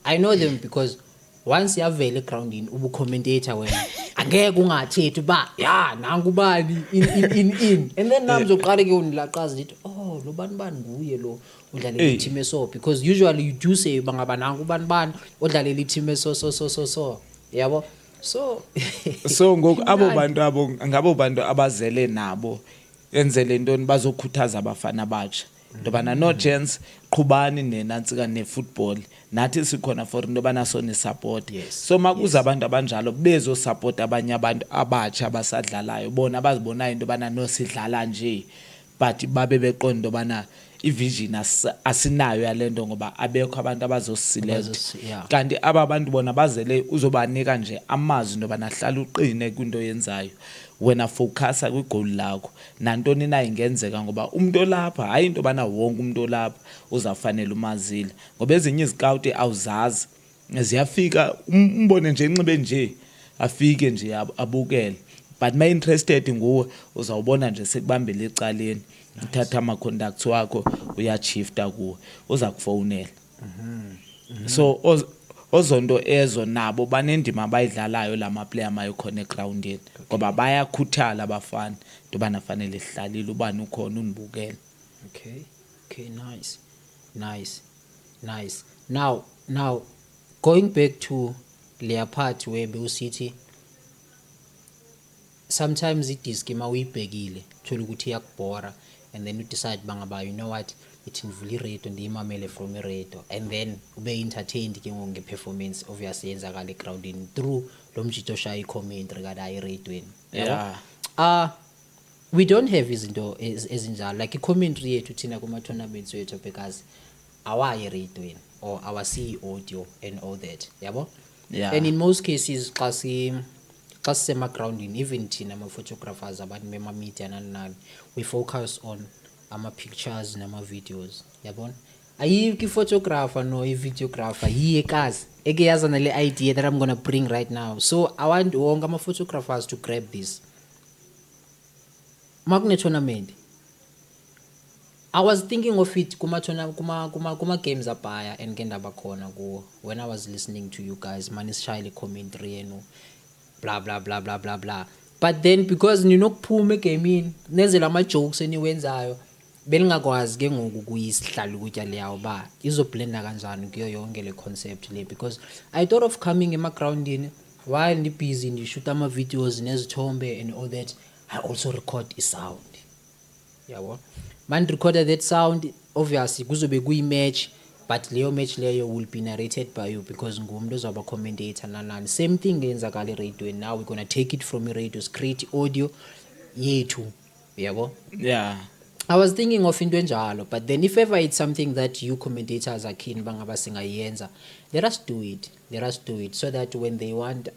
Speaker 1: I know them because once yavela egroundini ubu commentator wena angeke ungathethi ba ya nangu bani in and then nami zoqala ke unilaqaza lithi oh lo bani nguye lo udlalela team eso because usually you do say bangaba nangu bani odlalela team eso yabo
Speaker 2: so ngoku ngabo bantu abazele nabo enzele intoni bazokhuthaza abafana abatsha ndobana no chance qhubani nenantsika nefootball nathi sikhona for into bana sone support so makuza abantu abanjalo bezo support abanye abantu abatsha abasadlalayo bona abazibonayo into bana no sidlala nje but babe beqonda into bana ivision asinayo yalento ngoba abekho abantu abazosiselect kanti aba bantu bona bazele uzobanika nje amazwi into bana hlala uqine kwinto yenzayo wena focusa kwigoal lakho nantoni na ingenzeka ngoba umuntu olapha hayi into bana wonke umuntu olapha uzafanele umazile ngoba ezinye izicount awuzazi ziyafika umbone nje enxibe nje afike nje abukele but my interested nguwe uzawubona nje sekubambela ecaleni uthatha ama contacts wakho uyachifta kuwe uza kufonela so ozonto ezo nabo banendima bayidlalayo lama player mayikhona egroundini ngoba bayakhuthala abafana into banafanele ihlalile ubani ukhona unibukela
Speaker 1: okay nice now going back to layer part where bewusithi sometimes idisk mawuyibhekile thola ukuthi iyakubhora and then you decide bangaba you know what ithi ngivula iradio ndiyimamele from iradio and then ube entertained ke ngeperformance obviously yenzakala egroundini through lo mjito shaya icommentary kada iradioweni we don't have izinto ezinjalo like icommentary yethu thina kuma tournaments wethu because awaye eradioweni or our see audio and all that yabo and in most cases xa sisema grounding even thina ama photographers abantu bema media nani we focus on ama pictures nama videos yabona ayiki photographer no i videographer yiye kazi eke yazana le idea that I'm going to bring right now so I want wonke ama photographers to grab this makune tournament I was thinking of it kuma games abaya and ke ndaba khona kuwo when I was listening to you guys manisishayile commentary yenu blah blah blah blah blah blah but then because ninokuphuma egamini nezela ama jokes eniwenzayo belingakwazi ke ngoku kuyisihlala ukutya leyawo ba izoblenda kanjani kuyo yonke le concept le because I thought of coming ema groundini while ndi busy ndi shoot ama videos nezithombe and all that I also record a sound yabo man recorded that sound obviously kuzobe kuyi match but leyo match leyo will be narrated by you because ngumuntu ozoba commentator nanani same thing yenzakala radio and now we're going to take it from radio create audio yethu yabo I was thinking of into enjalo but then if ever it's something that you commentators are keen bangaba singayenza let us do it so that when they want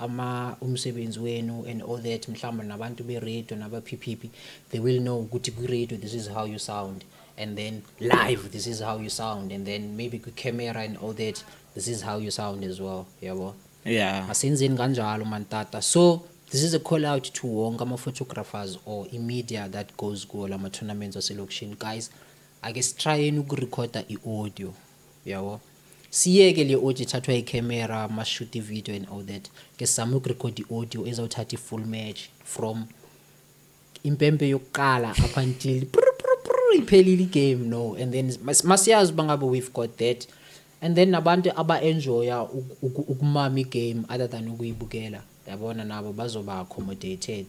Speaker 1: umsebenzi wenu and all that mhlamba nabantu be radio naba PPP they will know ukuthi ku radio this is how you sound and then live this is how you sound and then maybe ku camera and all that this is how you sound as well yabo asenzeni kanjalo mantata so this is a call out to wonke ama photographers or media that goes go la tournaments selection guys I guess try ukurecorda iaudio yabo siyeke le audio thathwa icamera ma shoot video and all that ke sama ukurecord iaudio ezawuthatha full match from impempe yokuqala up until iphelile game no and then masiyazi bangabe we've got that and then nabantu aba enjoya ukumama igame other than ukuyibukela yabona nabo bazoba accommodated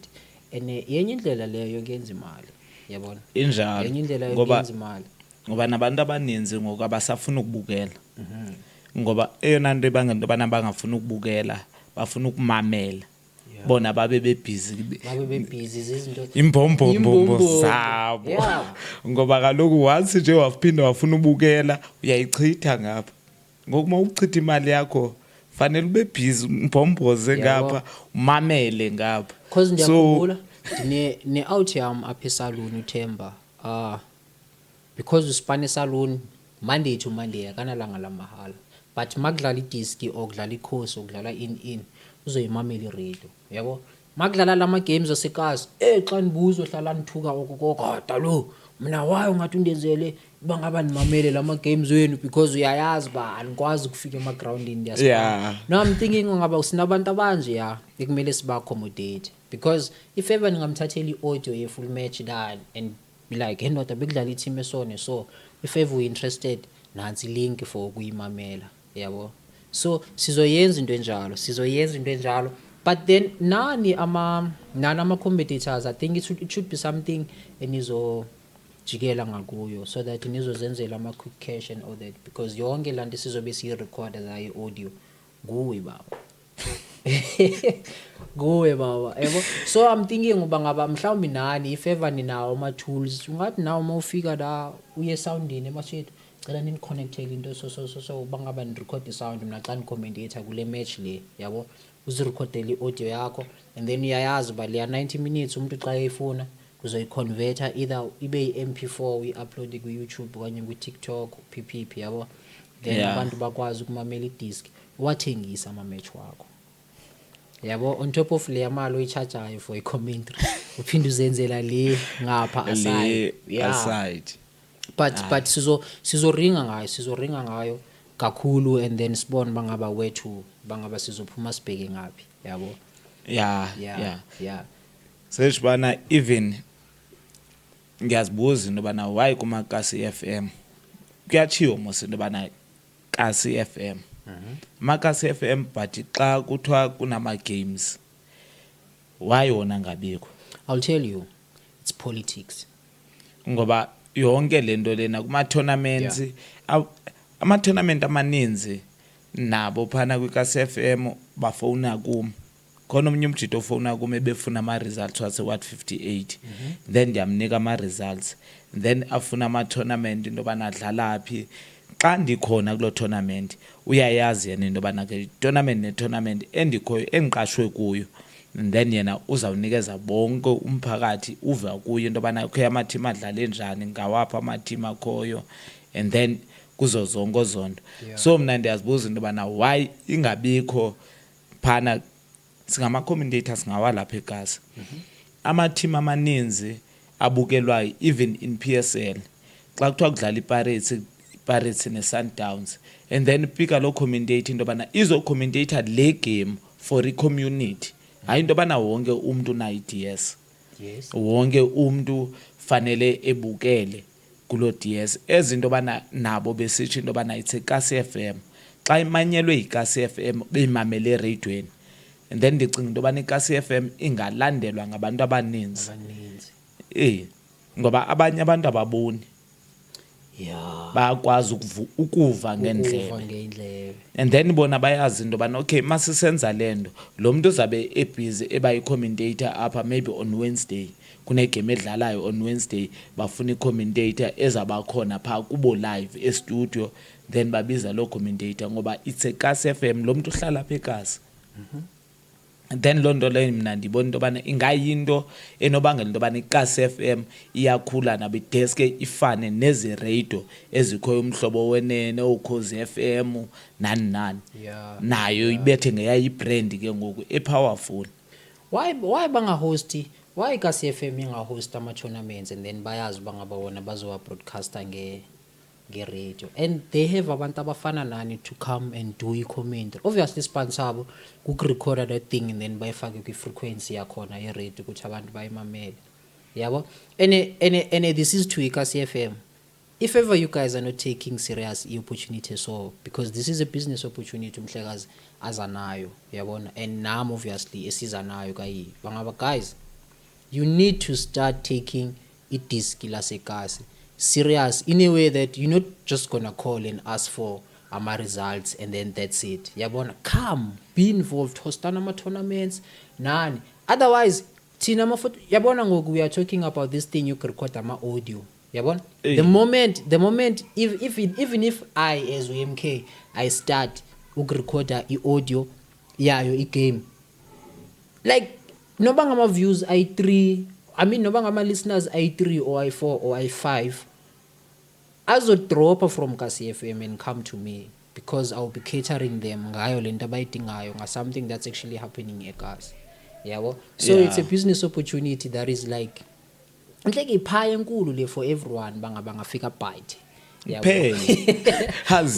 Speaker 1: ene yenye indlela leyo yokuyenza imali yabona
Speaker 2: injalo
Speaker 1: yenye indlela yokuyenza imali
Speaker 2: ngoba nabantu abaninzi ngoku abasafuna ukubukela ngoba eyona nto ibangento bana bangafuna ukubukela bafuna ukumamela bona babe bebhizi
Speaker 1: izinto
Speaker 2: imbombombo zabo ngoba kaloku once nje waphinda wafuna ubukela uyayichitha ngapha ngokuma ukuchitha imali yakho fanele ube busy umbomboze ngapha umamele ngapha
Speaker 1: because ndiyakhumbula ne out yam apha esaluni uThemba because uspane salon Monday to Monday akanalanga la mahala, but makudlala idisk or kudlala ikhosi okudlala in uzoyimamela iradio, yabo. Makudlala lama games asekasi xa nibuzo hlala nithuka okokada lo mina wayo ngathi undenzele bangaba nimamele lama games wenu because uyayazi ba anikwazi ukufika ema groundini ndiyasibona.
Speaker 2: Yeah.
Speaker 1: No, I'm thinking ngaba sinabantu abanje ya ekumele siba accommodate, because if ever ningamthathela iaudio ye full match done and be like hey ndoda bekudlala team esone, so if ever we interested nansi link for ukuyimamela, yabo. So sizoyenza into enjalo, but then nani ama commentators, I think it should be something enizojikela ngakuyo so that nizozenzela ama quick cash and all that, because yonke lanto sizobe siyirecorda la audio nguwe baba. Nguwe baba, yabo. So I'm thinking uba ngaba mhlawumbi nani if ever ninawo ama tools ungathi nawo mawufika la uye soundini emashito cela nini connectele into so bangaba ni record sound mina xa ni commentator kule match le, yabo. Uzirecordele audio yakho and then uyayazi ba le 90 minutes umuntu xa eyifuna uzoyiconverter either ibe i-MP4 uyi-upload ku YouTube okanye ku TikTok PPP, yabo. Then abantu bakwazi ukumamela idisk wathengisa ama match wakho, yabo. On top of le yamalo oyichargeayo for i-commentary uphinde uzenzela le ngapha aside,
Speaker 2: aside.
Speaker 1: But sizoringa ngayo kakhulu and then sibone bangaba wethu bangaba sizophuma sibheke ngapi, yabo.
Speaker 2: Yeah. Seshibana even ngiyazibuza into bana why kuma Kasi FM kuyachiwo mos into bana Kasi FM Makasi FM, but xa kuthiwa kunama games why wona ngabikho?
Speaker 1: I'll tell you, it's politics.
Speaker 2: Ngoba yonke lento lena kuma tournaments ama tournament amaninzi nabo phana kwiKasi FM bafona kum khona omnye umjito ofona kum ebefuna ama results wase what 58 then ndiyamnika ama results then afuna ama tournament into bana adlala phi xa ndikhona kulo tournament uyayazi yena into bana ke tournament ne tournament endikhoyo engiqashwe kuyo, and then yena uzawunikeza bonke umphakathi uva kuyo into bana okay ama team adlale njani ngawapha ama team akhoyo and then kuzo zonke zonto. So mna ndiyazibuza into bana why ingabikho phana singama commentators ngawalapha eKasi. Ama team amaninzi abukelwa even in PSL xa kuthiwa kudlala iPirates ne Sundowns, and then pika lo commentator into bana izo commentator le game for i-community, hayi into bana wonke umuntu na i-DS.
Speaker 1: Yes.
Speaker 2: Wonke umuntu fanele ebukele kulo DS ezinto bana nabo besithi into bana it's Kasi FM xa imanyelwe iKasi FM beyimamele eradioweni, and then ndicinga into bana iKasi FM ingalandelwa ngabantu abaninzi ngoba abanye abantu ababoni bayakwazi ukuva ngendlebe, and then bona bayazi into bana okay masisenza lendo lo muntu uzabe ebusy eba i-commentator apha maybe on Wednesday kunegame edlalayo on Wednesday bafuna i-commentator ezaba khona pha kubo live e-studio, then babiza lo commentator ngoba it's a Kasi FM lo muntu uhlala apha eKasi. Then lonto le mina ndibona into bana ingayinto enobangela into bana iKasi FM iyakhula nabe desk ifane nezi radio ezikhoyo umhlobo wenene oKhozi FM nani nayo ibethe ngeyayi brand ke ngoku epowerful.
Speaker 1: Why banga host, why iKasi FM inga host ama tournaments and then bayazi bangaba wona bazowa broadcaster radio, and they have abantu abafana nani to come and do i-commentary. Obviously sponsor kurecorda that thing and then bayifake kwi-frequency yakhona ye-radio ukuthi abantu bayimamele, yabo. And this is to iKasi FM. If ever you guys are not taking serious i-opportunity, so because this is a business opportunity umhlekazi azanayo, yabona, and nami obviously esizanayo kayi bangaba guys, you need to start taking i-disc laseKasi serious in a way that you're not just gonna call and ask for ama results and then that's it, yabona. Come, be involved, hostana ama tournaments nani, otherwise thina amafoto yabona ngoku we are talking about this thing you can record ama audio, yabona. The moment even if I as UMK I start ukurecorda i-audio yayo i-game, like noba ngama views i3, I mean noba ngama listeners i3 or i4 or i5, azodropa from Kasi FM and come to me because I'll be catering them ngayo lento abayidingayo nga something that's actually happening eKasi. Yabo. So
Speaker 2: Yeah.
Speaker 1: it's a business opportunity that is like inhleke iphaya enkulu le for everyone bangafika bite.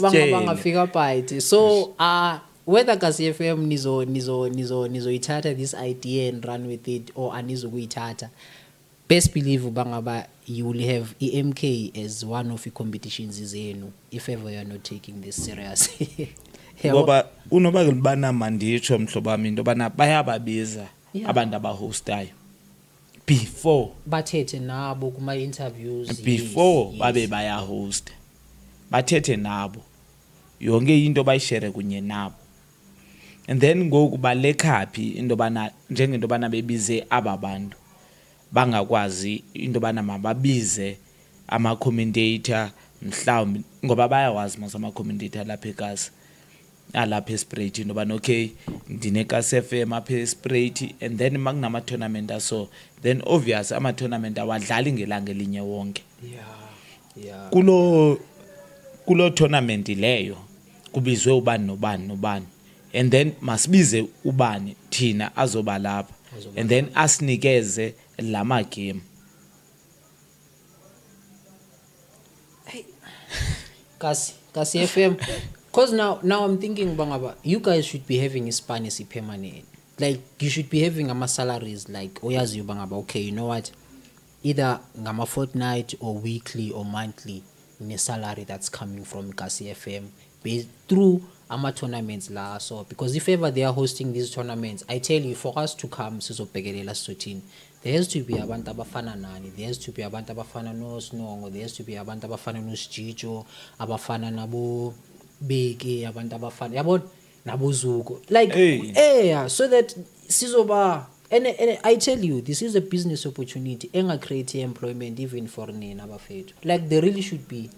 Speaker 1: Bangafika bite. So whether Kasi FM nizoyithatha this idea and run with it or anizokuyithatha, best believe you will have EMK as one of the competitions zenu if ever you are not taking this serious.
Speaker 2: Ngoba unoba libana manditsho mhlobo wami into bana bayababiza abantu abahostayo before
Speaker 1: bathethe nabo kuma interviews
Speaker 2: before babe baya host bathethe nabo yonke into bayishare kunye nabo and then ngoku balekhapi into bana njengento bana bebize ababantu bangakwazi into bana mababize ama commentator mhlawumbi ngoba bayawazi mase ama commentator lapha eKasi alapha eSprite into bana okay ndine Kasi FM apha eSprite and then makunama tournament aso then obvious ama tournament awadlali ngelanga elinye wonke
Speaker 1: yeah
Speaker 2: kulo tournament leyo kubizwe ubani nobani and then masibize ubani thina azoba lapha and then asinikeze lama game.
Speaker 1: Kasi FM. Cause now I'm thinking bangaba, you guys should be having Spanish permanent. Like you should be having salaries like oyazi bangaba, okay, you know what? Either ngama fortnight or weekly or monthly in a salary that's coming from Kasi FM based through ama tournaments la. So because if ever they are hosting these tournaments, I tell you, for us to come sizobhekelela sothini, there has to be abantu abafana nani, there has to be abantu abafana no Snongo, there has to be abantu abafana no Sjijo, abafana nabo Beki, abantu abafana yabo nabo Zuko, like so that sizoba and I tell you, this is a business opportunity enga create employment even for nina abafethu. Like there really should be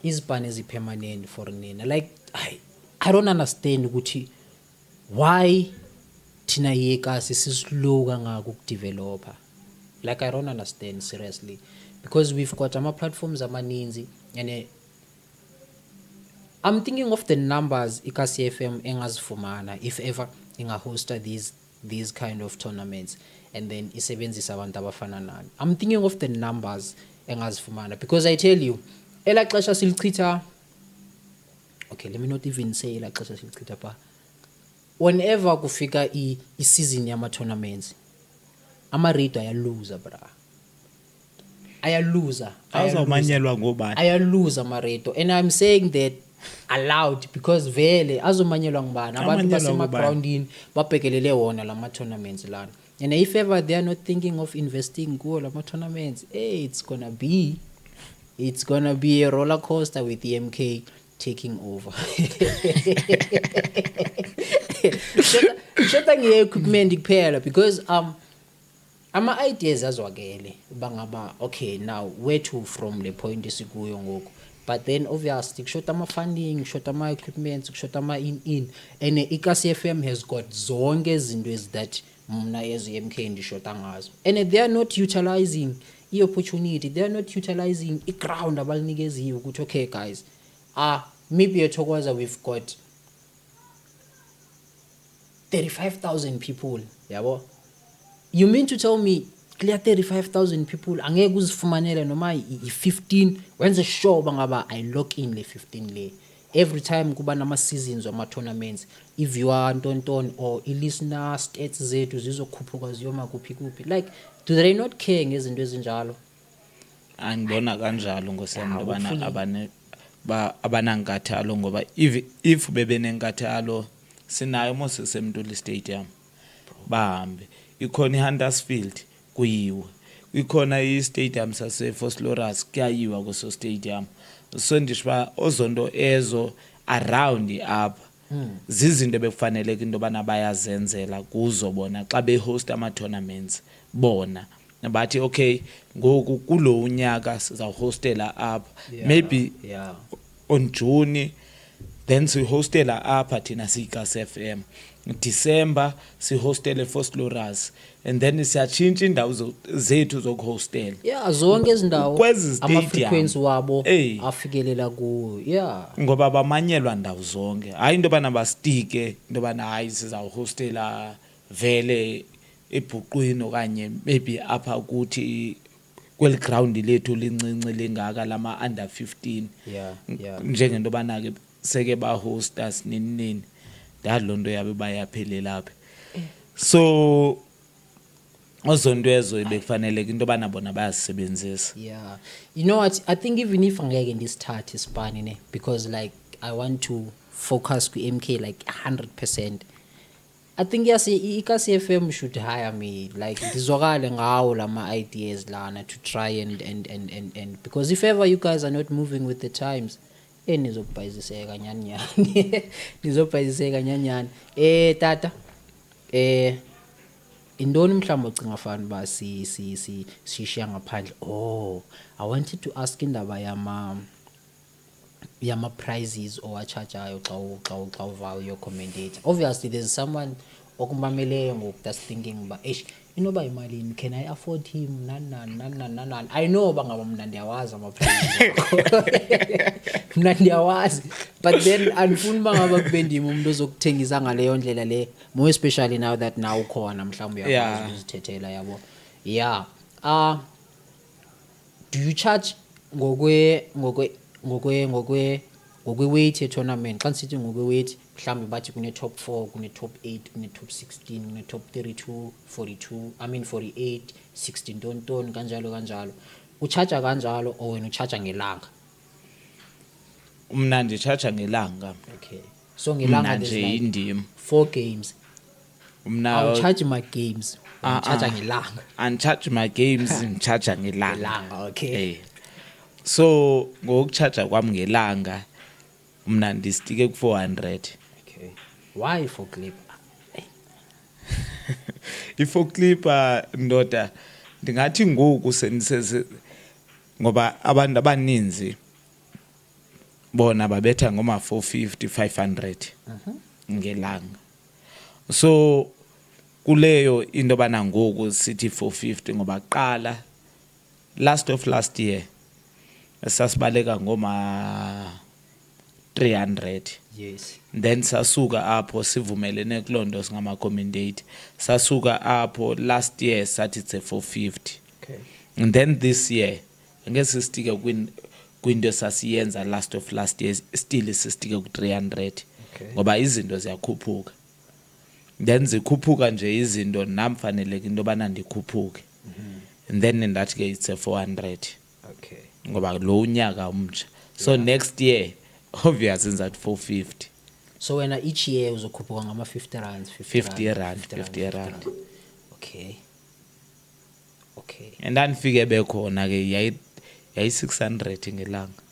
Speaker 1: isibhane permanent for nina. Like I don't understand ukuthi why thina yeKasi sislow kangaka ukudeveloper. Like I don't understand seriously, because we've got ama platforms amaninzi and I'm thinking of the numbers iKasi FM engazifumana if ever ingahosta these kind of tournaments and then isebenzisa abantu abafana nani. I'm thinking of the numbers engazifumana because I tell you ela xesha silichitha, okay, let me not even say ela xesha silichitha pa, whenever kufika i-season yama tournaments ama rate ayaluza bra,
Speaker 2: azomanyelwa ngobani
Speaker 1: ayaluza ama rate, and I'm saying that allowed because vele azomanyelwa ngubani abantu basema groundini babhekelele wona lama tournaments lana. And if ever they are not thinking of investing kuwo lama tournaments, it's gonna be a roller coaster with the MK taking over. Shota nge equipment kuphela because ama ideas azwakele bangaba okay, now where to from le point esikuyo ngoku, but then obviously kushota ama funding, kushota ama equipment, kushota ama in and iKasi FM has got zonke izinto that mna as MK ndishota ngazo, and they are not utilizing i-opportunity, they are not utilizing i-ground abalinikeziwe ukuthi okay guys, maybe ethokoza we've got 35,000 people, yabo. You mean to tell me clear 35,000 people angeke uzifumanele noma i-15 wenze sure bangaba I lock in le 15 le every time kuba nama seasons ama tournaments, if you are ntonton or i-listener stats zethu zizokhuphuka ziyoma kuphi, like do they not care ngezinto ezinjalo?
Speaker 2: Angibona kanjalo ngosiyami abana abanankathalo ngoba if bebenenkathalo sinayo mose seMtuli Stadium bahambe, ikhona iHuntersfield kuyiwe, ikhona istadium sase Vosloorus kuyayiwa kuso stadium. So ndishwa ozondo ezo around apha zizinto bekufanele into bana bayazenzela kuzo bona xa behost ama tournaments bona bathi okay ngoku kulo unyaka sizawuhostela apha maybe on June then sihostela apha thina siyiKasi FM. December sihostele Foslorus, and then siyatshintsha indawo zethu zokuhostela.
Speaker 1: Yeah, zonke izindawo
Speaker 2: Kwezi
Speaker 1: ama-frequency
Speaker 2: stadium
Speaker 1: wabo
Speaker 2: Ey.
Speaker 1: afikelela kuwo. Yeah.
Speaker 2: ngoba bamanyelwa ndawo zonke, hayi into yobana bastike into yobana hayi sizawuhostela vele ebhuqwini okanye maybe apha kuthi kweli ground lethu lincinci lingaka lama under 15
Speaker 1: Yeah, yeah.
Speaker 2: njengento yobana ke seke bahosta sinini ndalo nto yabe bayaphelela apha. So ozonto ezo bekufanele into yobana bona bayazisebenzisa.
Speaker 1: Yeah. You know what? I think even if angeke ndisithathe isipani ne, because like I want to focus ku MK like 100%. I think yes, iKasi FM should hire me. Like ndizwakale ngawo lama ideas lana to try and because if ever you guys are not moving with the times, nizobhayiziseka nyanyani. Nizobhayiziseka nyanyani. Tata. Indoni mhlawumbe ucinga fana ba sishiya ngaphandle. Oh, I wanted to ask indaba yama prizes owachargeayo xa uvala your commentator. Obviously there's someone okumameleyo ngoku that's thinking ba inoba imalini, can I afford him nan. I know bangaba mna ndiyawazi ama prizes. Mna ndiyawazi, but then andifuni bangaba kube ndimi umuntu ozokuthengisa ngaleyo ndlela le, more especially now that now ukhona mhlawumbe uyakwazi ukuzithethela yabo. Yeah. Do you charge ngokwe weight ye-tournament? Xa nisithi ngokwe-weight mhlawumbe bathi kune-top 4, kune-top 8, kune-top 16, kune-top 32, 42, 48, 16 tontoni kanjalo. Uchaja kanjalo or wena uchaja ngelanga?
Speaker 2: Mna ndichaja ngelanga.
Speaker 1: Okay. So ngelanga
Speaker 2: nje
Speaker 1: there's like
Speaker 2: indim
Speaker 1: 4 games.
Speaker 2: Mna
Speaker 1: I'll charge my games. Uchaja ngelanga.
Speaker 2: uncharge my games ngichaja ngelanga.
Speaker 1: Ngelanga, okay.
Speaker 2: So ngokuchaja kwami ngelanga mna ndistike ku 400.
Speaker 1: Okay. Why for clip?
Speaker 2: I-for clipper ndoda ndingathi ngoku senisese ngoba abantu abaninzi bona babetha ngoma 450 500 ngelanga. So kuleyo into bana ngoku sithi 450 ngoba qala last year sasibaleka ngoma 300.
Speaker 1: Yes.
Speaker 2: Then sasuka apho sivumelene kulondo singama commentator, sasuka apho last year sathi it's 450.
Speaker 1: Okay.
Speaker 2: And then this year ngeke sistike kwinto sasiyenza last year still sisitike ku 300.
Speaker 1: Okay.
Speaker 2: Ngoba izinto ziyakhuphuka, then zikhuphuka nje izinto namfaneleke into bana ndikhuphuke. And then ndathi ke it's 400.
Speaker 1: Okay.
Speaker 2: Ngoba lo unyaka umtsha. So next year obviously it's at 450.
Speaker 1: So when each year uzokhuphuka ngama 50 rand,
Speaker 2: 50 rand.
Speaker 1: Okay.
Speaker 2: And andifike bekhona ke yayi 600 ngelanga.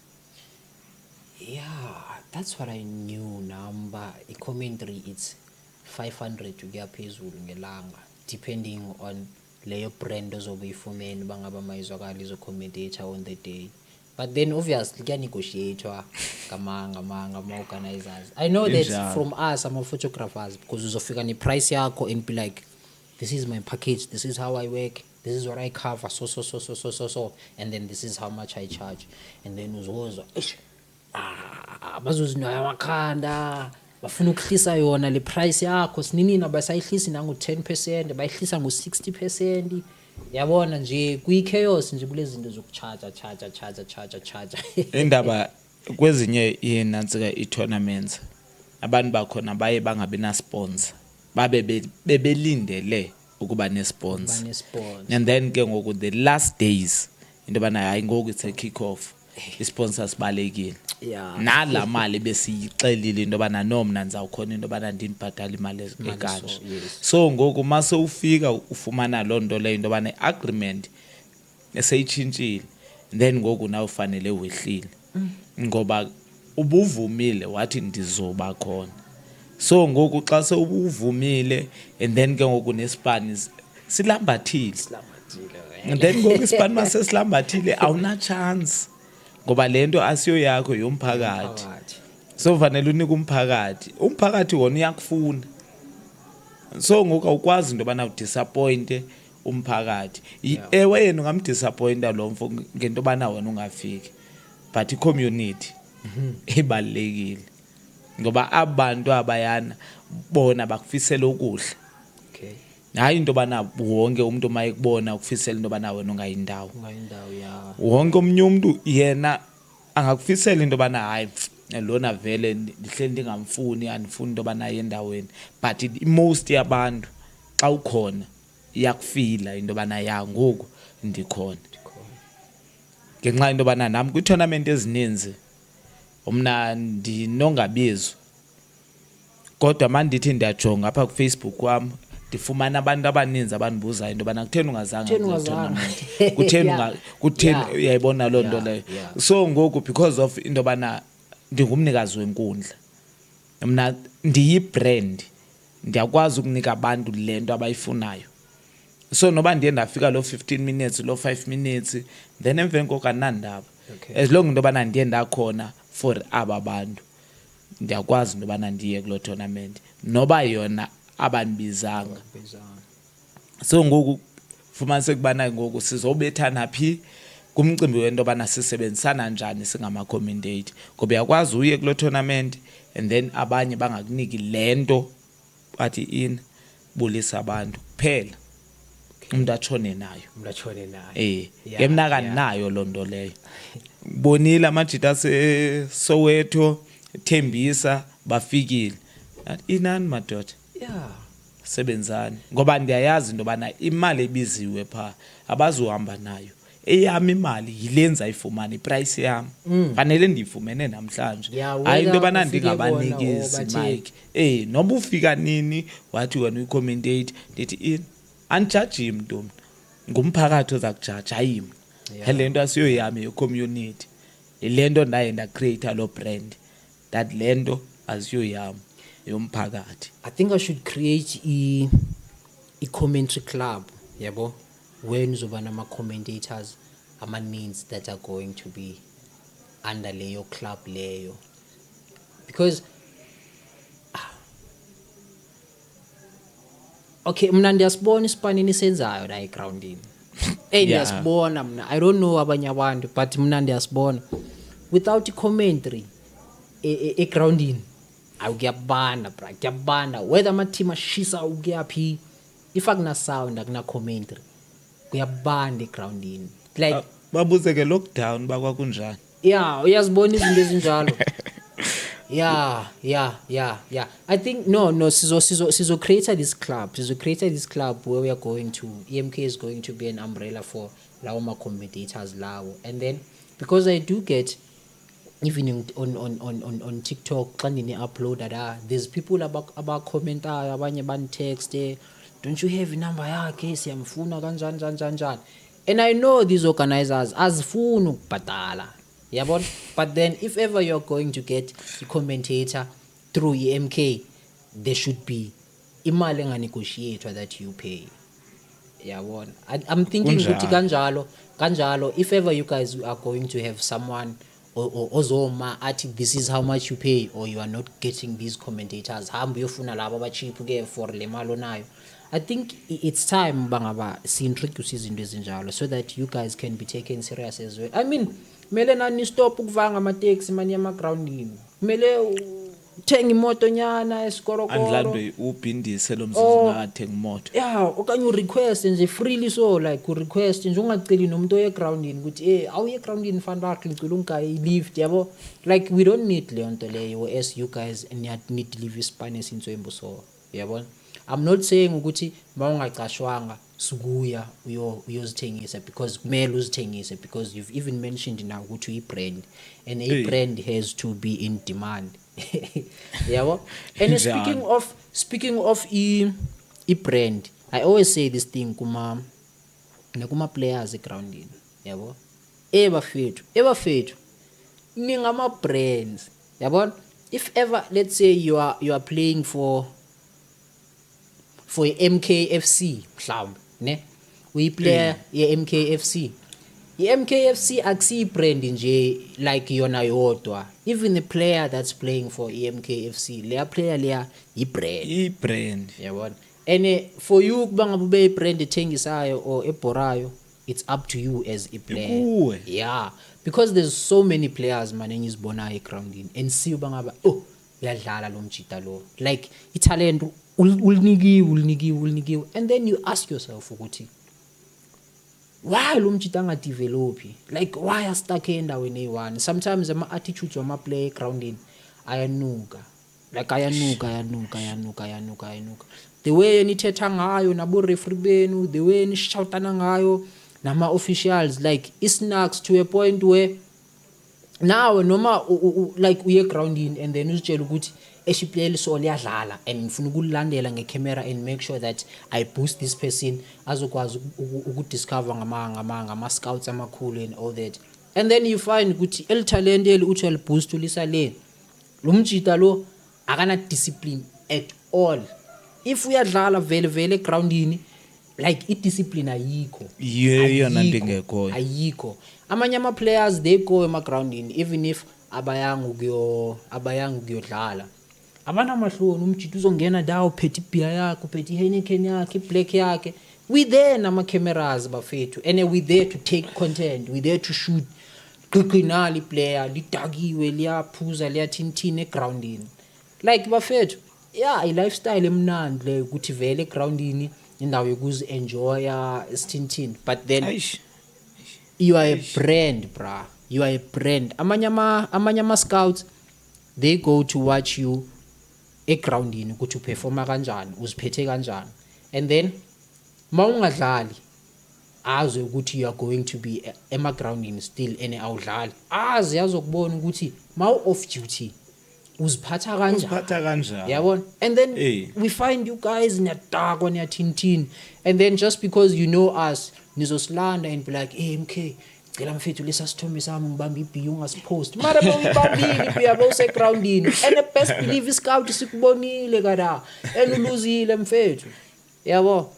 Speaker 1: Yeah, that's what I knew. Number a commentary it's 500 to get phezulu ngelanga, depending on leyo brand ozobuyifumene bangaba mayizwakala izo commentator on the day. But then obviously kuya negotiatewa ngama organizers. I know that from us I'm photographers, because uzofika ne price yakho and be like, this is my package, this is how I work, this is what I cover, so, and then this is how much I charge. And then uzozwa bazozinwaya amakhanda bafuna ukuhlisa yona le price yakho, sinini abasayihlisi nango 10%, bayihlisa ngo 60%. Yabona nje kuyi-chaos nje kule zinto zokucharge.
Speaker 2: Indaba kwezinye inantsika i-tournaments abantu bakhona baye bangabi na sponsor, babe bebelindele ukuba ne sponsor. And then ke ngoku the last days into bana hayi ngoku it's a kick off, i-sponsors balekile.
Speaker 1: Yeah.
Speaker 2: Nala mali besiyixelile into bana no mna ndizawukhona into bana ndinibhatala imali ekanje. So ngoku mase ufika ufumana loo nto leyo into bana agreement eseyitshintshile, then ngoku nawe ufanele wehlile ngoba ubuvumile wathi ndizoba khona. So ngoku xa sewuvumile and then ke ngoku nesipani silambathile, and then ngoku isipani mase silambathile awuna chance ngoba lento asiyo yakho yomphakathi. so fanele unike umphakathi wona uyakufuna so ngoku awukwazi into yobana udisappointe umphakathi ewe yena ungamdisappointa lo mfo ngento yobana wena ungafiki but i-community ibalulekile ngoba abantu abayana bona bakufisela okuhle
Speaker 1: okay
Speaker 2: hayi into yobana wonke umuntu mayekubona ukufisela into yobana wena ungayindawo
Speaker 1: ya
Speaker 2: wonke omnye umuntu yena angakufisela into yobana hayi lona vele ndihleli ndingamfuni andifuni into yobana aye endaweni but most yabantu xa ukhona iyakufila into yobana ya ngoku ndikhona ngenxa into yobana nami kwi-tournament ezininzi mna ndinongabizwa kodwa mandithi ndiyajonga apha kufacebook kwam ndifumana abantu abaninzi abandibuzayo into yobana kutheni ungazange tournament kutheni uyayibona loo nto leyo so ngoku because of into yobana ndingumnikazi wenkundla mna ndiyibrand ndiyakwazi ukunika abantu le nto abayifunayo so noba ndiye ndafika lo 15 minutes lo 5 minutes then emveni koko andinandaba as long into yobana ndiye ndakhona for aba bantu ndiyakwazi into yobana ndiye kuloo tournament noba yona abandibizanga so ngoku fumanise kubana ngoku sizobethana phi kumcimbi wento yobana sisebenzisana njani singama-commentate ngoba uyakwazi uye kuloo tournament and then abanye bangakuniki le nto bathi in bulisa abantu kuphela umuntu atshone nayo ke mna kandinayo loo nto leyo bonile amajita aseSoweto Thembisa bafikile inani madoda sebenzani ngoba ndiyayazi into yobana imali ebiziwe phaa abazuhamba nayo eyami imali yilenza ayifumane iprice yami fanele ndiyifumene namhlanje hayi into yobana ndingabanikezi mike noba ufika nini wathi wena uyi-commentate ndithi andijaji mntu ngumphakathi oza kujaja hayi mna le nto asiyoyami ye-community le nto ndaye ndacreata loo brand that le nto asiyoyami yomphakathi.
Speaker 1: I think I should create a commentary club yabo when uzoba nama-commentators ama-means that are going to be under leyo club leyo because okay mna ndiyasibona isipanini senzayo la egroundini ndiyasibona mna I don't know abanye abantu but mna ndiyasibona without i-commentary egroundini awukuyabana bra kuyabana whether ama-team ashisa ukuyaphi if akuna-sound akuna-commentary kuyabanda egroundini like
Speaker 2: babuze-ke lockdown bakwakunjani
Speaker 1: uyazibona izinto ezinjalo I think no sizo create this club where we are going to EMK is going to be an umbrella for lawo ma-commentators lawo and then because I do get even on TikTok xa ndine-uploada there's people abakhomentayo abanye banitexte don't you have inumber yakhe siyamfuna kanjani and I know these organizers azifuni ukubhatala yabona but then if ever you're going to get a commentator through EMK there should be imali enganegotiator that you pay yabona I'm thinking ukuthi kanjalo if ever you guys are going to have someone ozoma athi this is how much you pay or you are not getting these commentators hamba uyofuna labo abacheap ke for le mali onayo I think it's time bangaba si-introduce izinto ezinjalo so that you guys can be taken serious as well. I mean kumele nani stop ukuvanga ama-taxi mani yama-groundini kumele uthenga imoto nyana esikorokoro
Speaker 2: andlandwe ubhindise lo mzuzu ngathenga imoto
Speaker 1: okanye urequest nje freely so like urequest nje ungaceli nomuntu oye-groundini ukuthi awuye egroundini fanrak ngicela ungaye i-lift yabo like we don't need leyo nto leyo as you guys need leave isipane esintswembu so yabona I'm not saying ukuthi mawungacashwanga sukuya uyozithengisa because kumele uzithengise because you've even mentioned now ukuthi uyi-brand and a brand has to be in demand yabo and speaking of i-brand I always say this thing kuma-players egroundini yabo ebafethu ningama-brands yabona if ever let's say you are playing for MKFC mhlawumbe ne uyiplayer ye-MKFC i-MKFC akusiyi brand nje like yona yodwa. Even the player that's playing for i-MKFC, leya player leya
Speaker 2: i-brand
Speaker 1: yabona. And for you kuba ngabe ube brand ethengisayo or ebhorayo, it's up to you as a player.
Speaker 2: Kuwe.
Speaker 1: Yeah, because there's so many players man engizibonayo egroundini and see uba ngaba uyadlala lo mjita lo, like italent ulinikiwe and then you ask yourself ukuthi why lo mjita angadevelopi, like why astuck endaweni eyi-one. Sometimes ama-attitudes wama-player egroundini ayanuka, like ayanuka. The way nithetha ngayo nabo-referee benu, the way nishoutana ngayo nama-officials, like isnacks to a point where nawe noma like uye groundini and then uzitshela ukuthi eshiplayer so liyadlala and ngifuna ukulandela ngecamera and make sure that I boost this person azokwazi ukudiscover ngama scouts amakhulu and all that. And then you find ukuthi el talent eli uthi el boost ulisa le lo mjita lo akana discipline at all. If uyadlala vele groundini, like i-discipline ayikho.
Speaker 2: Yeyona nto ingekhoyo.
Speaker 1: Ayikho. Amanye ama-players they go emagroundini even if abayanga ukuyodlala. Abanamahloni umjita uzongena dawo uphethe ibhiya yakhe, uphethe iHeineken yakhe, iblack yakhe. We there nama-cameras bafethu and we there to take content, we there to shoot. Qiqinali player lidakiwe liyaphuza liyathinthina egroundini. Like bafethu, yeah, i-lifestyle emnandi le ukuthi vele egroundini indawo yokuzi enjoya isithinthini, but then you are a brand, bruh. You are a brand. Amanye ama scouts they go to watch you egroundini ukuthi uperforma kanjani, uziphethe kanjani, and then mawungadlali azwe ukuthi you are going to be emagroundini still and awudlali, azi yazokubona ukuthi mawu off duty uziphatha kanjani, yabona. And then we find you guys niyadakwa niyathinthini, and then just because you know us nizosilanda and be like, hey MK, cela mfethu lesa sithombe sami ngibamba ibhiya ungasipost, mara bawuyibambile ibhiya bawusegroundini and the best believe iscout sikubonile kada and uluzile mfethu, yabo,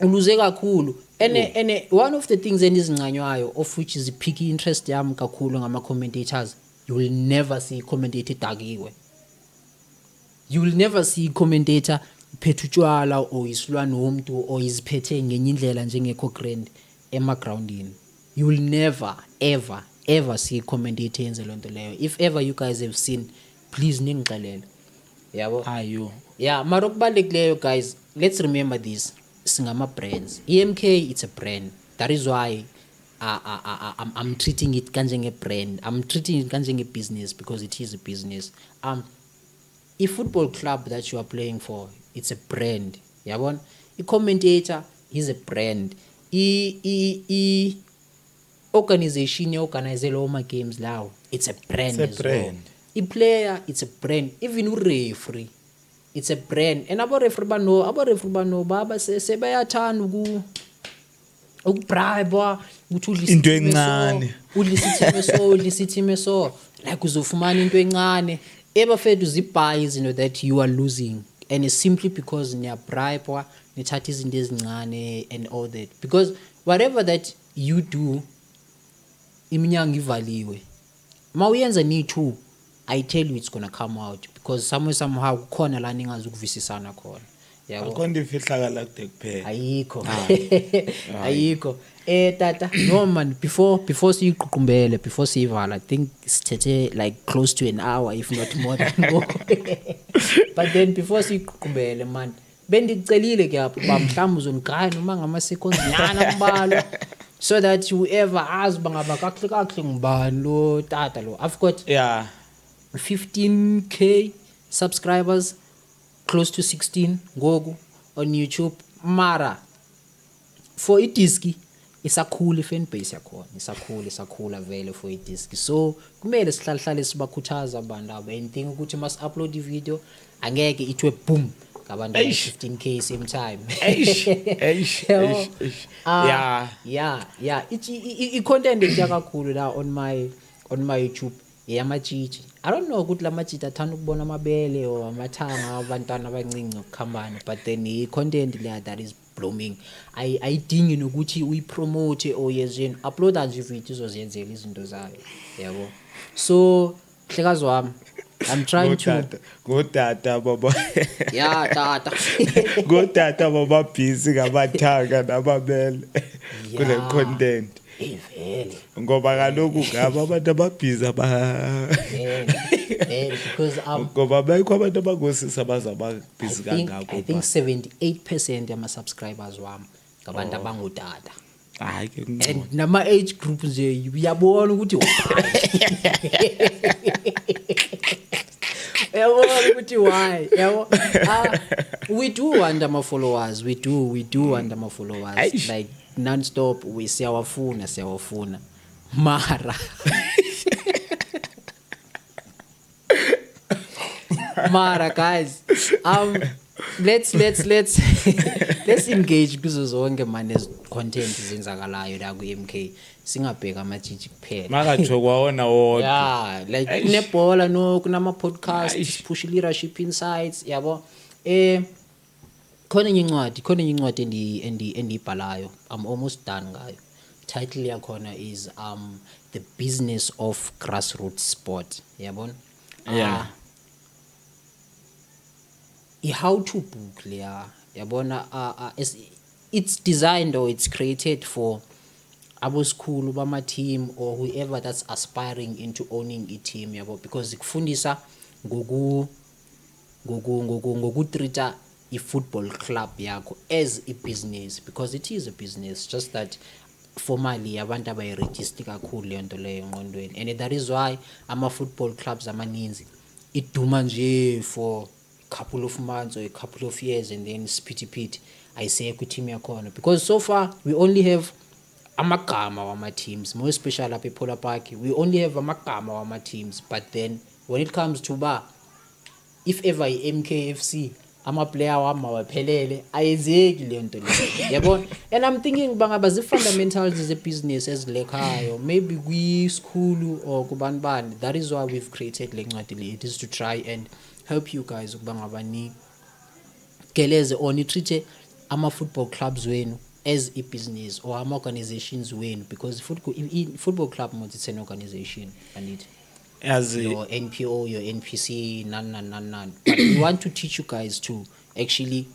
Speaker 1: uluze kakhulu. And one of the things endizincanywayo of which is picky interest yami kakhulu ngama-commentators, you will never see commentator dakiwe. You will never see commentator phethe utshwala or isilwa nomuntu or iziphethe ngenye indlela njengekho grand emagroundini. You will never ever see commentator yenze lonto leyo. If ever you guys have seen, please ningixelele. Yabo?
Speaker 2: Ayo.
Speaker 1: Yeah, mara okubalulekileyo guys, let's remember this. Singama brands. EMK, it's a brand. That is why I'm treating it kanjenge brand. I'm treating it kanjenge business because it is a business. A football club that you are playing for, it's a brand. Yabona? A commentator is a brand. Organization organize loma games lawo, it's a brand as well. A player, it's a brand. Even a referee, it's a brand. And abo referee bano baba sebayathanda ukubribe ukuthi
Speaker 2: into encane,
Speaker 1: udlisithime so like uzofumana into encane ebafethu zibhayi izinto that you are losing, and it's simply because niyabribe nithatha izinto ezincane and all that, because whatever that you do iminyanga ivaliwe, mawuyenza ni2 I tell you it's gonna come out, because somehow kukhona la ningazukuvisisana khona, yabo.
Speaker 2: Akonde ifihlakala kude kuphela.
Speaker 1: Ayikho. Tata, no man, before siyiququmbele, before siyivala, I think sithethe like close to an hour if not more than more. But then before siyiququmbele man, bendicelile ke apho ba mhlawumbe uzongigaya noma ngama-seconds nyana kubalwa, so that whoever azi bangaba kahle ngubani lo tata lo. I've got 15k subscribers, close to 16 ngoku on YouTube. Mara for idiski isakhula ifan base yakhona, isakhula vele for idiski. So kumele sihlale sibakhuthaza abantu aba anything ukuthi must upload i-video angeke ithwe boom ngabantu 15k same time. I-content etya kakhulu la on my YouTube yamajiji. I don't know ukuthi lamajiji athanda ukubona amabele or amathanga abantwana abancinci ngokukhambana, but then i-content there that is blooming ayidingi nokuthi uyipromote or yezini uploada nje ivideo uzoziyenzela izinto zayo yabo. So hlekazi wami I'm trying to
Speaker 2: Godata baba.
Speaker 1: yeah tata
Speaker 2: Godata baba busy ngabathanga nababele kule content.
Speaker 1: vele
Speaker 2: Ngoba kaloku ngaba abantu ababhizi
Speaker 1: because
Speaker 2: ngoba bayikho abantu abangosisi abazababhizi kangako.
Speaker 1: I think 78% yama subscribers wami ngabantu abangutata.
Speaker 2: Hayi ke
Speaker 1: And nama age group nje uyabona ukuthi yabona ukuthi why yabo. We do want ama followers, we do want ama followers like non-stop. We siyawafuna mara mara guys, let's let's engage kuzo zonke man as content zenzakalayo la ku MK, singabheka amajiji kuphela
Speaker 2: makajo kwaona wona.
Speaker 1: yeah, like nebhola no kunama podcast push leadership insights yabo. Khona incwadi endibhalayo, I'm almost done ngayo. Title yakhona is The Business of Grassroots Sport yabona.
Speaker 2: Yeah.
Speaker 1: How to book leya yabona. It's designed or it's created for abo school bama team or whoever that's aspiring into owning a team yabo, because ikufundisa ngokutreata i-football club yakho as a business, because it is a business, just that formally abantu abayiregister kakhulu leyo nto leyo engqondweni. And that is why ama-football clubs amaninzi iduma nje for a couple of months or a couple of years and then spiti ayisekho i-team yakhona, because so far we only have amagama wama-teams, more especially apha ePolar Park we only have amagama wama-teams. But then when it comes to if ever i-MKFC ama-player wami mawaphelele ayenzeki leyo nto leyo yabona. And I'm thinking bangaba zi-fundamentals ze-business ezilekhayo maybe kwi-school or kubanibani. That is why we've created le ncwadi le. It is to try and help you guys ukuba ngaba nigeleze or nitreat ama-football clubs wenu as a business or ama-organizations wenu, because football club mode it's an organization and it your NPO, your NPC, none. But we want to teach you guys to actually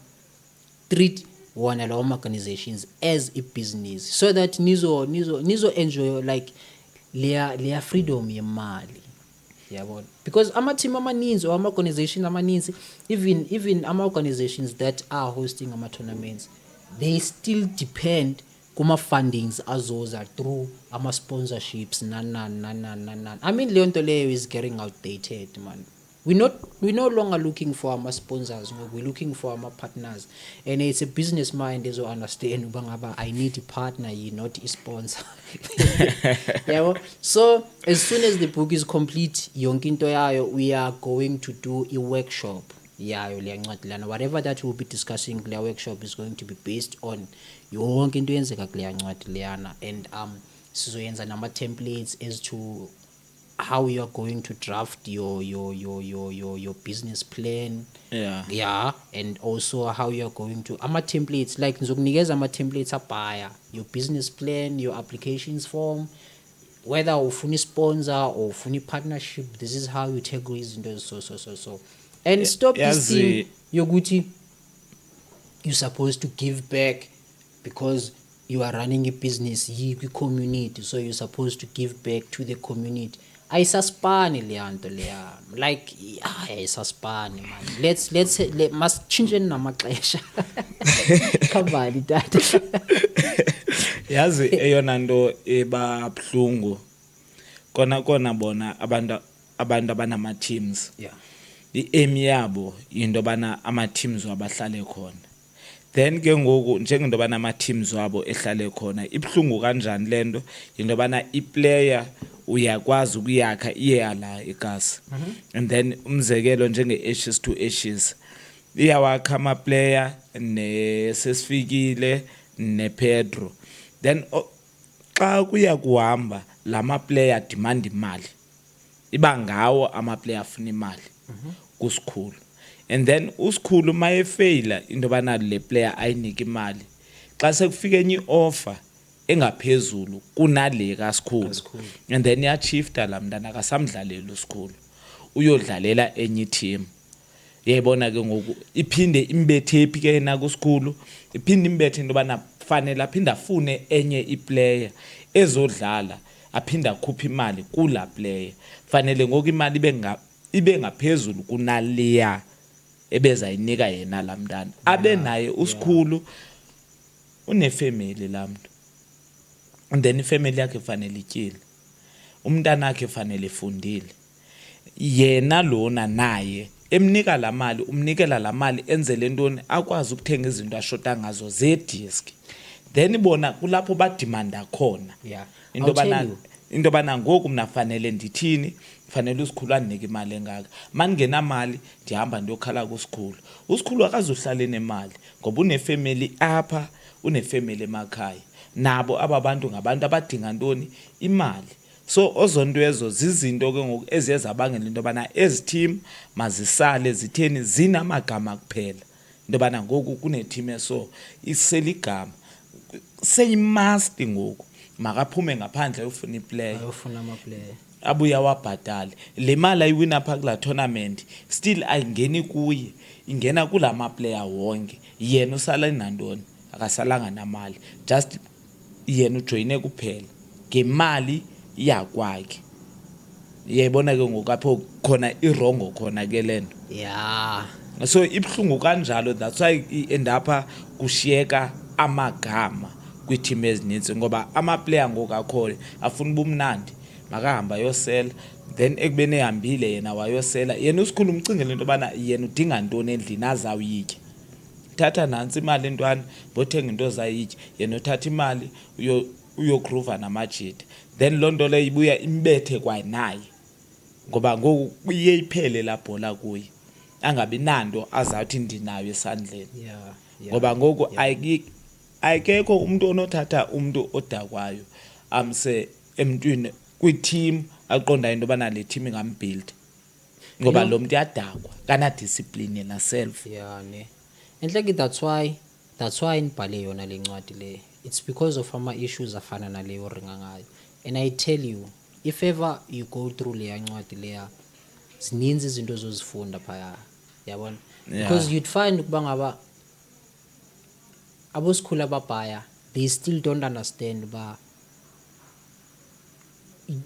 Speaker 1: treat one of our organizations as a business, so that nizo enjoy like their freedom yemali. Yabona, because ama-team amaninzi or ama-organizations amaninzi, even ama-organizations that are hosting ama-tournaments, they still depend kuma-fundings azoza through ama-sponsorships nan. I mean leyo nto leyo is getting outdated man. We're no longer looking for ama-sponsors, no, we're looking for ama-partners, and it's a business mind ezo understand uba ngaba I need a partner, not a sponsor. Yeah, so as soon as the book is complete yonke into yayo, we are going to do a workshop yayo leya ncwadi lana. Whatever that we'll be discussing kuleya workshop is going to be based on yonke into yenzeka kuleya ncwadi leyana. And sizoyenza nama-templates as to how you are going to draft your business plan. Yeah, and also how you are going to ama-templates, like nizokunikeza ama-templates abhaya your business plan, your applications form, whether ufuna sponsor or ufuna partnership. This is how you tackle izinto so. And stop this thing yokuthi you're supposed to give back because you are running a business community, so you're supposed to give back to the community. Ayisaspani leya nto leya, like ayisaspani man. Let's must change namaxesha. Khabali tata.
Speaker 2: Yazi eyona nto ebabhlungu kona bona abantu abanama teams.
Speaker 1: Yeah.
Speaker 2: I-aim yabo into bana ama-teams wabahlale khona. Then ke ngoku njengento bana ama-teams wabo ehlale khona ibhlungu kanjani lento into bana i-player uyakwazi ukuyakha iyala eGasi. And then umzekelo njenge-Ashes to Ashes iyawakha ama-player nesesifikile nePedro. Then xa kuya kuhamba lama-player demand imali, iba ngawo ama-player afuna imali kusikhulu. And then usikhulu mayefaila into bana le player ayinike imali xa sekufika enye offer engaphezulu kunale kaSikhulu, and then yachifta la mntana akasamdlaleli uSikhulu uyodlalela enye team. Yayibona ke ngoku iphinde imbethe ephike na kuSikhulu, iphinde imbethe into bana fanele aphinda afune enye iplayer ezodlala, aphinda akhupha imali kula player. Fanele ngoku imali ibe ngaphezulu kunaleya ebezayinika yena la mntana. Abe naye uSikhulu unefamily la mntu, and then ifamily yakhe fanele ityile, umntana wakhe fanele efundile, yena lona naye emnika la mali, umnikela la mali enzele ntoni, akwazi ukuthenga izinto ashota ngazo zedisk. Then bona kulapho badimanda khona into bana ngoku mna fanele ndithini, fanele uSikhulu andinike imali engaka. Mangenamali ndihamba ndiyokhala kuSikhulu. uSikhulu akazuhlala nemali ngoba unefamily apha, unefamily emakhaya. Nabo aba bantu ngabantu abadinga ntoni, imali. So ozonto ezo zizinto ke ngoku eziye zabangela into bana ezi team mazisale zitheni zinamagama kuphela. Into bana ngoku kune team eso iseligama seyimust ngoku makaphume ngaphandle ayofuna iplayer,
Speaker 1: ayofuna ama player,
Speaker 2: abuya wabhatala le mali ayiwina pha kula tournament, still ayingeni kuye, ingena kulama player wonke. Yena usala inandoni, akasalanga namali, just yena ujoyine kuphela ngemali yakwakhe. Yayibona ke ngoku apho khona irongo khona ke lento. So ibhlungu kanjalo, that's why end up kushiyeka amagama kwiiteam ezininzi, ngoba ama player ngoku akhoyo afuna ubumnandi, makahamba yosela, then ekubene ehambile yena wayosela. Yena uSikhulu umcingele into bana yena udinga ntoni endlini azawuyitya. Thatha nansi imali entwana bothenga into zayitya, yena uthatha imali uyogroova namajita, then loo nto leyo ibuya imbethe kwanaye, ngoba ngoku iye iphele la bhola kuye, angabi nanto azawuthi ndinayo esandleni. Ngoba ngoku ayikekho umuntu onothatha umuntu odakwayo amse emntwini kwi-team aqonda into bana le team ingambuild, ngoba lo muntu yadakwa kana discipline yena self.
Speaker 1: Enhleki that's why nibhale yona le ncwadi le. It's because of ama issues afana naleyo ringa ngayo. And I tell you, if ever you go through le ncwadi leya, zininzi izinto zozifunda phaya, yabona, because you'd find ukuba ngaba abosikhulu ababhaya, they still don't understand ba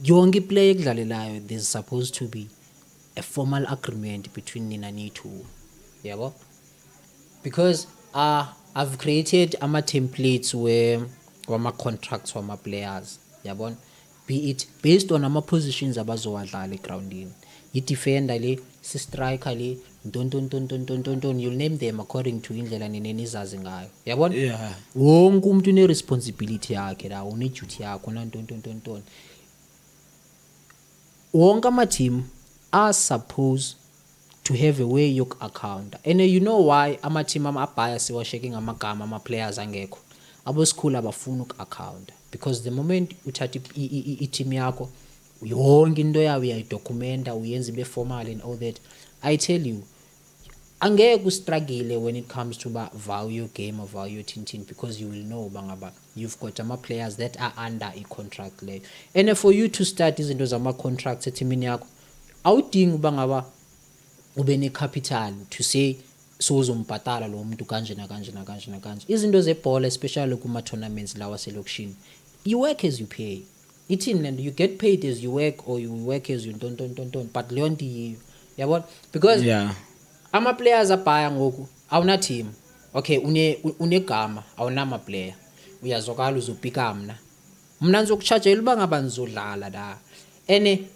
Speaker 1: yonke play ekudlalelayo there's supposed to be a formal agreement between nina niyi-two, yabo, because I've created ama templates where wama contracts wama players, yabona, be it based on ama positions abazowadlala egroundini, i-defender le, si-striker le, ntontontontontontonton, you'll name them according to indlela nizazi ngayo, yabona. Wonke umuntu une-responsibility yakhe la, une-duty yakhe, unantontontonton. Wonke ama-team are supposed to have a way yoku-account, and you know why ama-team abhaya siwasheke ngamagama ama-players angekho. Abosikhulu abafuna uku-account, because the moment uthatha i-team yakho yonke into yawo uyayidokumenta, uyenza ibe formal and all that, I tell you, angeke ustruggle when it comes to value game or value tintin, because you will know bangaba you've got ama players that are under a contract leyo. And for you to start izinto zama contracts eteamini yakho, awudingi bangaba ube ne capital to say so uzombhatala lo muntu kanje na kanje na kanje na kanje. Izinto zebhola especially kuma tournaments lawa selokishini, you work as you pay. Ithini lento, you get paid as you work or you work as you don't, but leyo nto yabona, because ama players abhaya ngoku awuna team, okay, unegama awunama player, uyazokala uzopika mna ngizokuchargela uba ngaba nizodlala la, and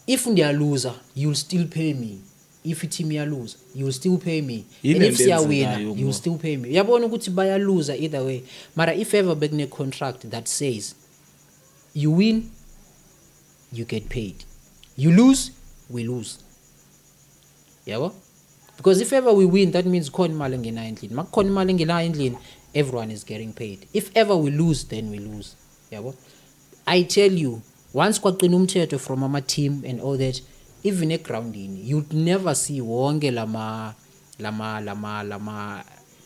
Speaker 1: if ndiyaluza you'll still pay me. If team yaluza you'll still pay me, and if siyawina you'll still pay me. Uyabona ukuthi bayaluza either way, mara if ever bekune contract that says you win you get paid, you lose we lose, yabo, because if ever we win that means khona imali engena endlini, makukhona imali engena endlini everyone is getting paid. If ever we lose then we lose, yabo. I tell you, once kwaqina umthetho from ama team and all that, even egroundini you'd never see wonke lama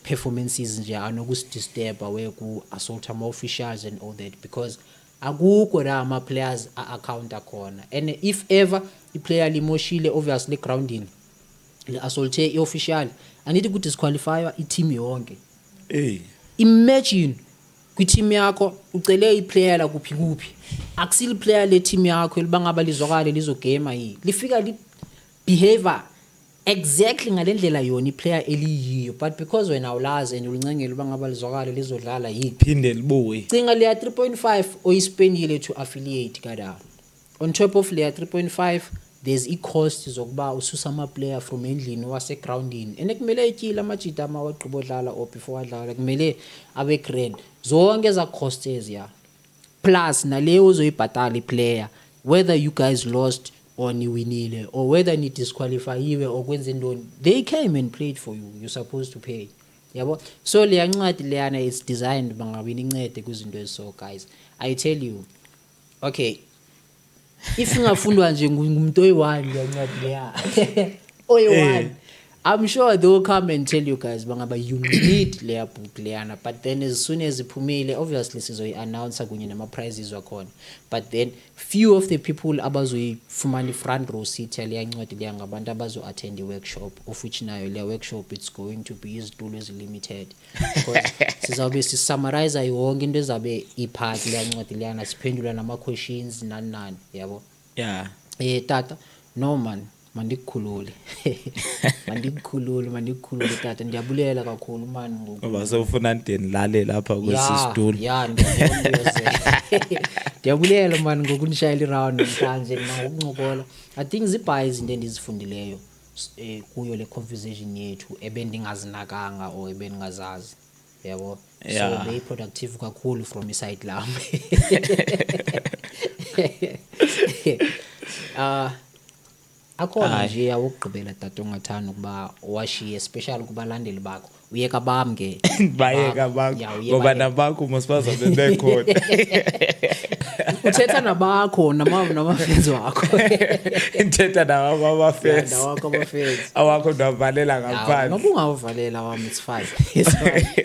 Speaker 1: performances nje anokusidisturba weku-assault ama-officials and all that, because akukho la ama-players a-account akhona. And if ever i-player limoshile obviously groundini le-assault-e i-official, anithi kudisqualifywa i-team yonke. Imagine kwi-team yakho ucele i-player la kuphi kuphi, akusile i-player le-team yakho elibangaba lizwakale lizogame yi lifika li-behavior exactly ngalendlela yona i-player eliyiyo, but because wena awulazi and ulincengela ubangaba lizwakale lizodlala yini,
Speaker 2: phinde libuye
Speaker 1: cinga leya 3.5 oyispendile to affiliate kada. On top of leya 3.5 there's i-cost zokuba ususa ama-player from endlini wasegroundini, and kumele etyile amajita amawagqiba odlala or before wadlala kumele abe grand, zonke eza costs eziya plus naleyo uzoyibhatala i-player whether you guys lost or niwinile or whether ni disqualifyiwe or kwenze ntoni, they came and played for you, you're supposed to pay, yabo. So leya ncwadi leyana it's designed bangabini incede kwizinto eziso. Guys, I tell you, okay, if ingafundwa nje ngumuntu oyi-1 leya ncwadi leya oyi-1, I'm sure they will come and tell you guys bangaba you need leya book leyana, but then as soon as iphumile obviously sizoyi-announce kunye nama-prizes wakhona, but then few of the people abazoyifumana i-front row seat yaleya ncwadi leya ngabantu abazo-attend i-workshop, of which nayo leya workshop it's going to be izitulo ezi-limited, because sizawube sisummarize yonke into ezabe iphathi leya ncwadi leyana, siphendula nama-questions nani yabo. Tata, no man, mandikukhulule mandikukhulule tata, ndiyabulela kakhulu man
Speaker 2: ngoba sewufuna ndinilale lapha kwesisitulo.
Speaker 1: Ndiyabulela man ngokunishayela i-round namhlanje nangokuncokola. I think zibhayi izinto endizifundileyo kuyo le conversation yethu ebendingazinakanga or ebendingazazi, yabo. So very productive kakhulu from iside lami. Akhona nje awukugqibela tata ongathanda ukuba washiye especially kubalandeli bakho, uyeka bamke
Speaker 2: bayeka bakho ngoba nabakho mosibaza bebekhona.
Speaker 1: Uthetha nabakho nama-fans wakho.
Speaker 2: Inthetha nawakho ama-fans.
Speaker 1: Nawakho ama-fans.
Speaker 2: Awakho ndavalela ngaphandle.
Speaker 1: Ngoba ungawuvalela wami it's fine.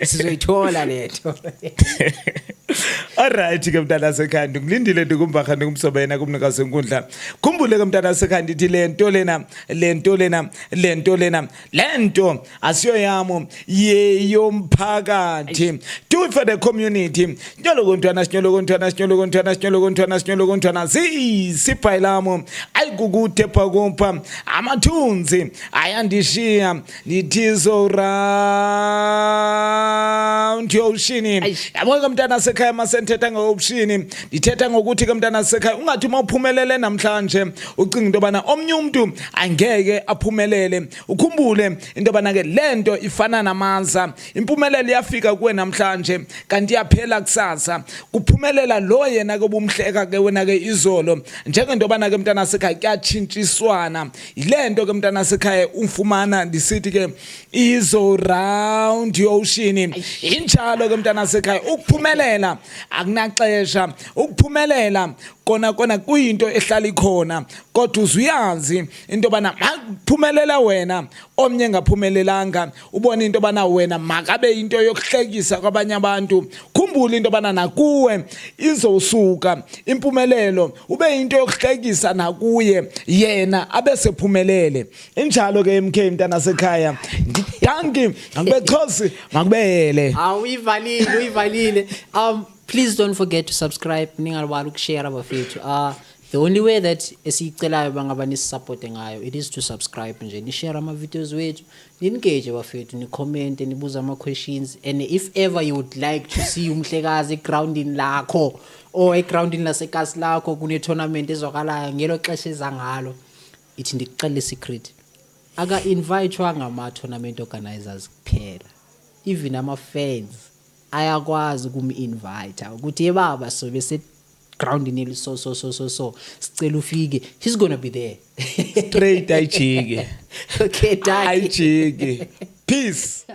Speaker 1: Sizoyithola letho.
Speaker 2: Alright ke mntana sekhaya, ngilindile ndikumbaha ndikumsobena kumnikazi enkundla. Khumbule ke mntana sekhaya ndithi lento asiyo yamo yeyomphakathi. Do it for the community. Nyolo siphailamo ayikukuthe phakumpa amathunzi ayandishiya lithizo round yoshini. Yabo ke mntana sekhaya masenthetha ngobushini, ndithetha ngokuthi ke mntana sekhaya ungathi mawuphumelele namhlanje ucinga into bana omnye umuntu angeke aphumelele. Ukhumbule into bana ke lento ifana namanza, impumelelo iyafika kuwe namhlanje kanti iyaphela kusasa. Kuphumelela lo yena ke bumhleka ke wena ke izolo, njengento bana ke mntana sekhaya kuyatshintshiswana. Yilento ke mntana sekhaya ufumana ndisithi ke izo round yoshini. Injalo ke mntana sekhaya ukuphumelela akunaxesha, ukuphumelela kona kuyinto ehlala ikhona, kodwa uzuyazi into bana makuphumelela wena omnye ngaphumelelanga, ubona into bana wena makabe into yokuhlekisa kwabanye abantu. Khumbula into bana nakuwe izosuka impumelelo ube into yokuhlekisa nakuye yena abesephumelele. Injalo ke MK mntana sekhaya, ngidanki ngibekhosi makubele.
Speaker 1: Uyivalile. Please don't forget to subscribe, ningalibali ukushare abafethu. The only way that esicelayo bangaba nisupport ngayo it is to subscribe nje, ni share ama videos wethu, ni engage abafethu, ni comment, ni buza ama questions, and if ever you would like to see umhlekazi grounding lakho or grounding lasekasi lakho kune tournament ezwakalayo ngelo xesha ezangalo, ithi ndikuxele secret aka invite ngama tournament organizers kuphela, even ama fans ayakwazi ukum-invite ukuthi yebaba so bese groundini so sicela ufike, he's gonna be there
Speaker 2: straight ayijike.
Speaker 1: Okay,
Speaker 2: ayijike. Peace.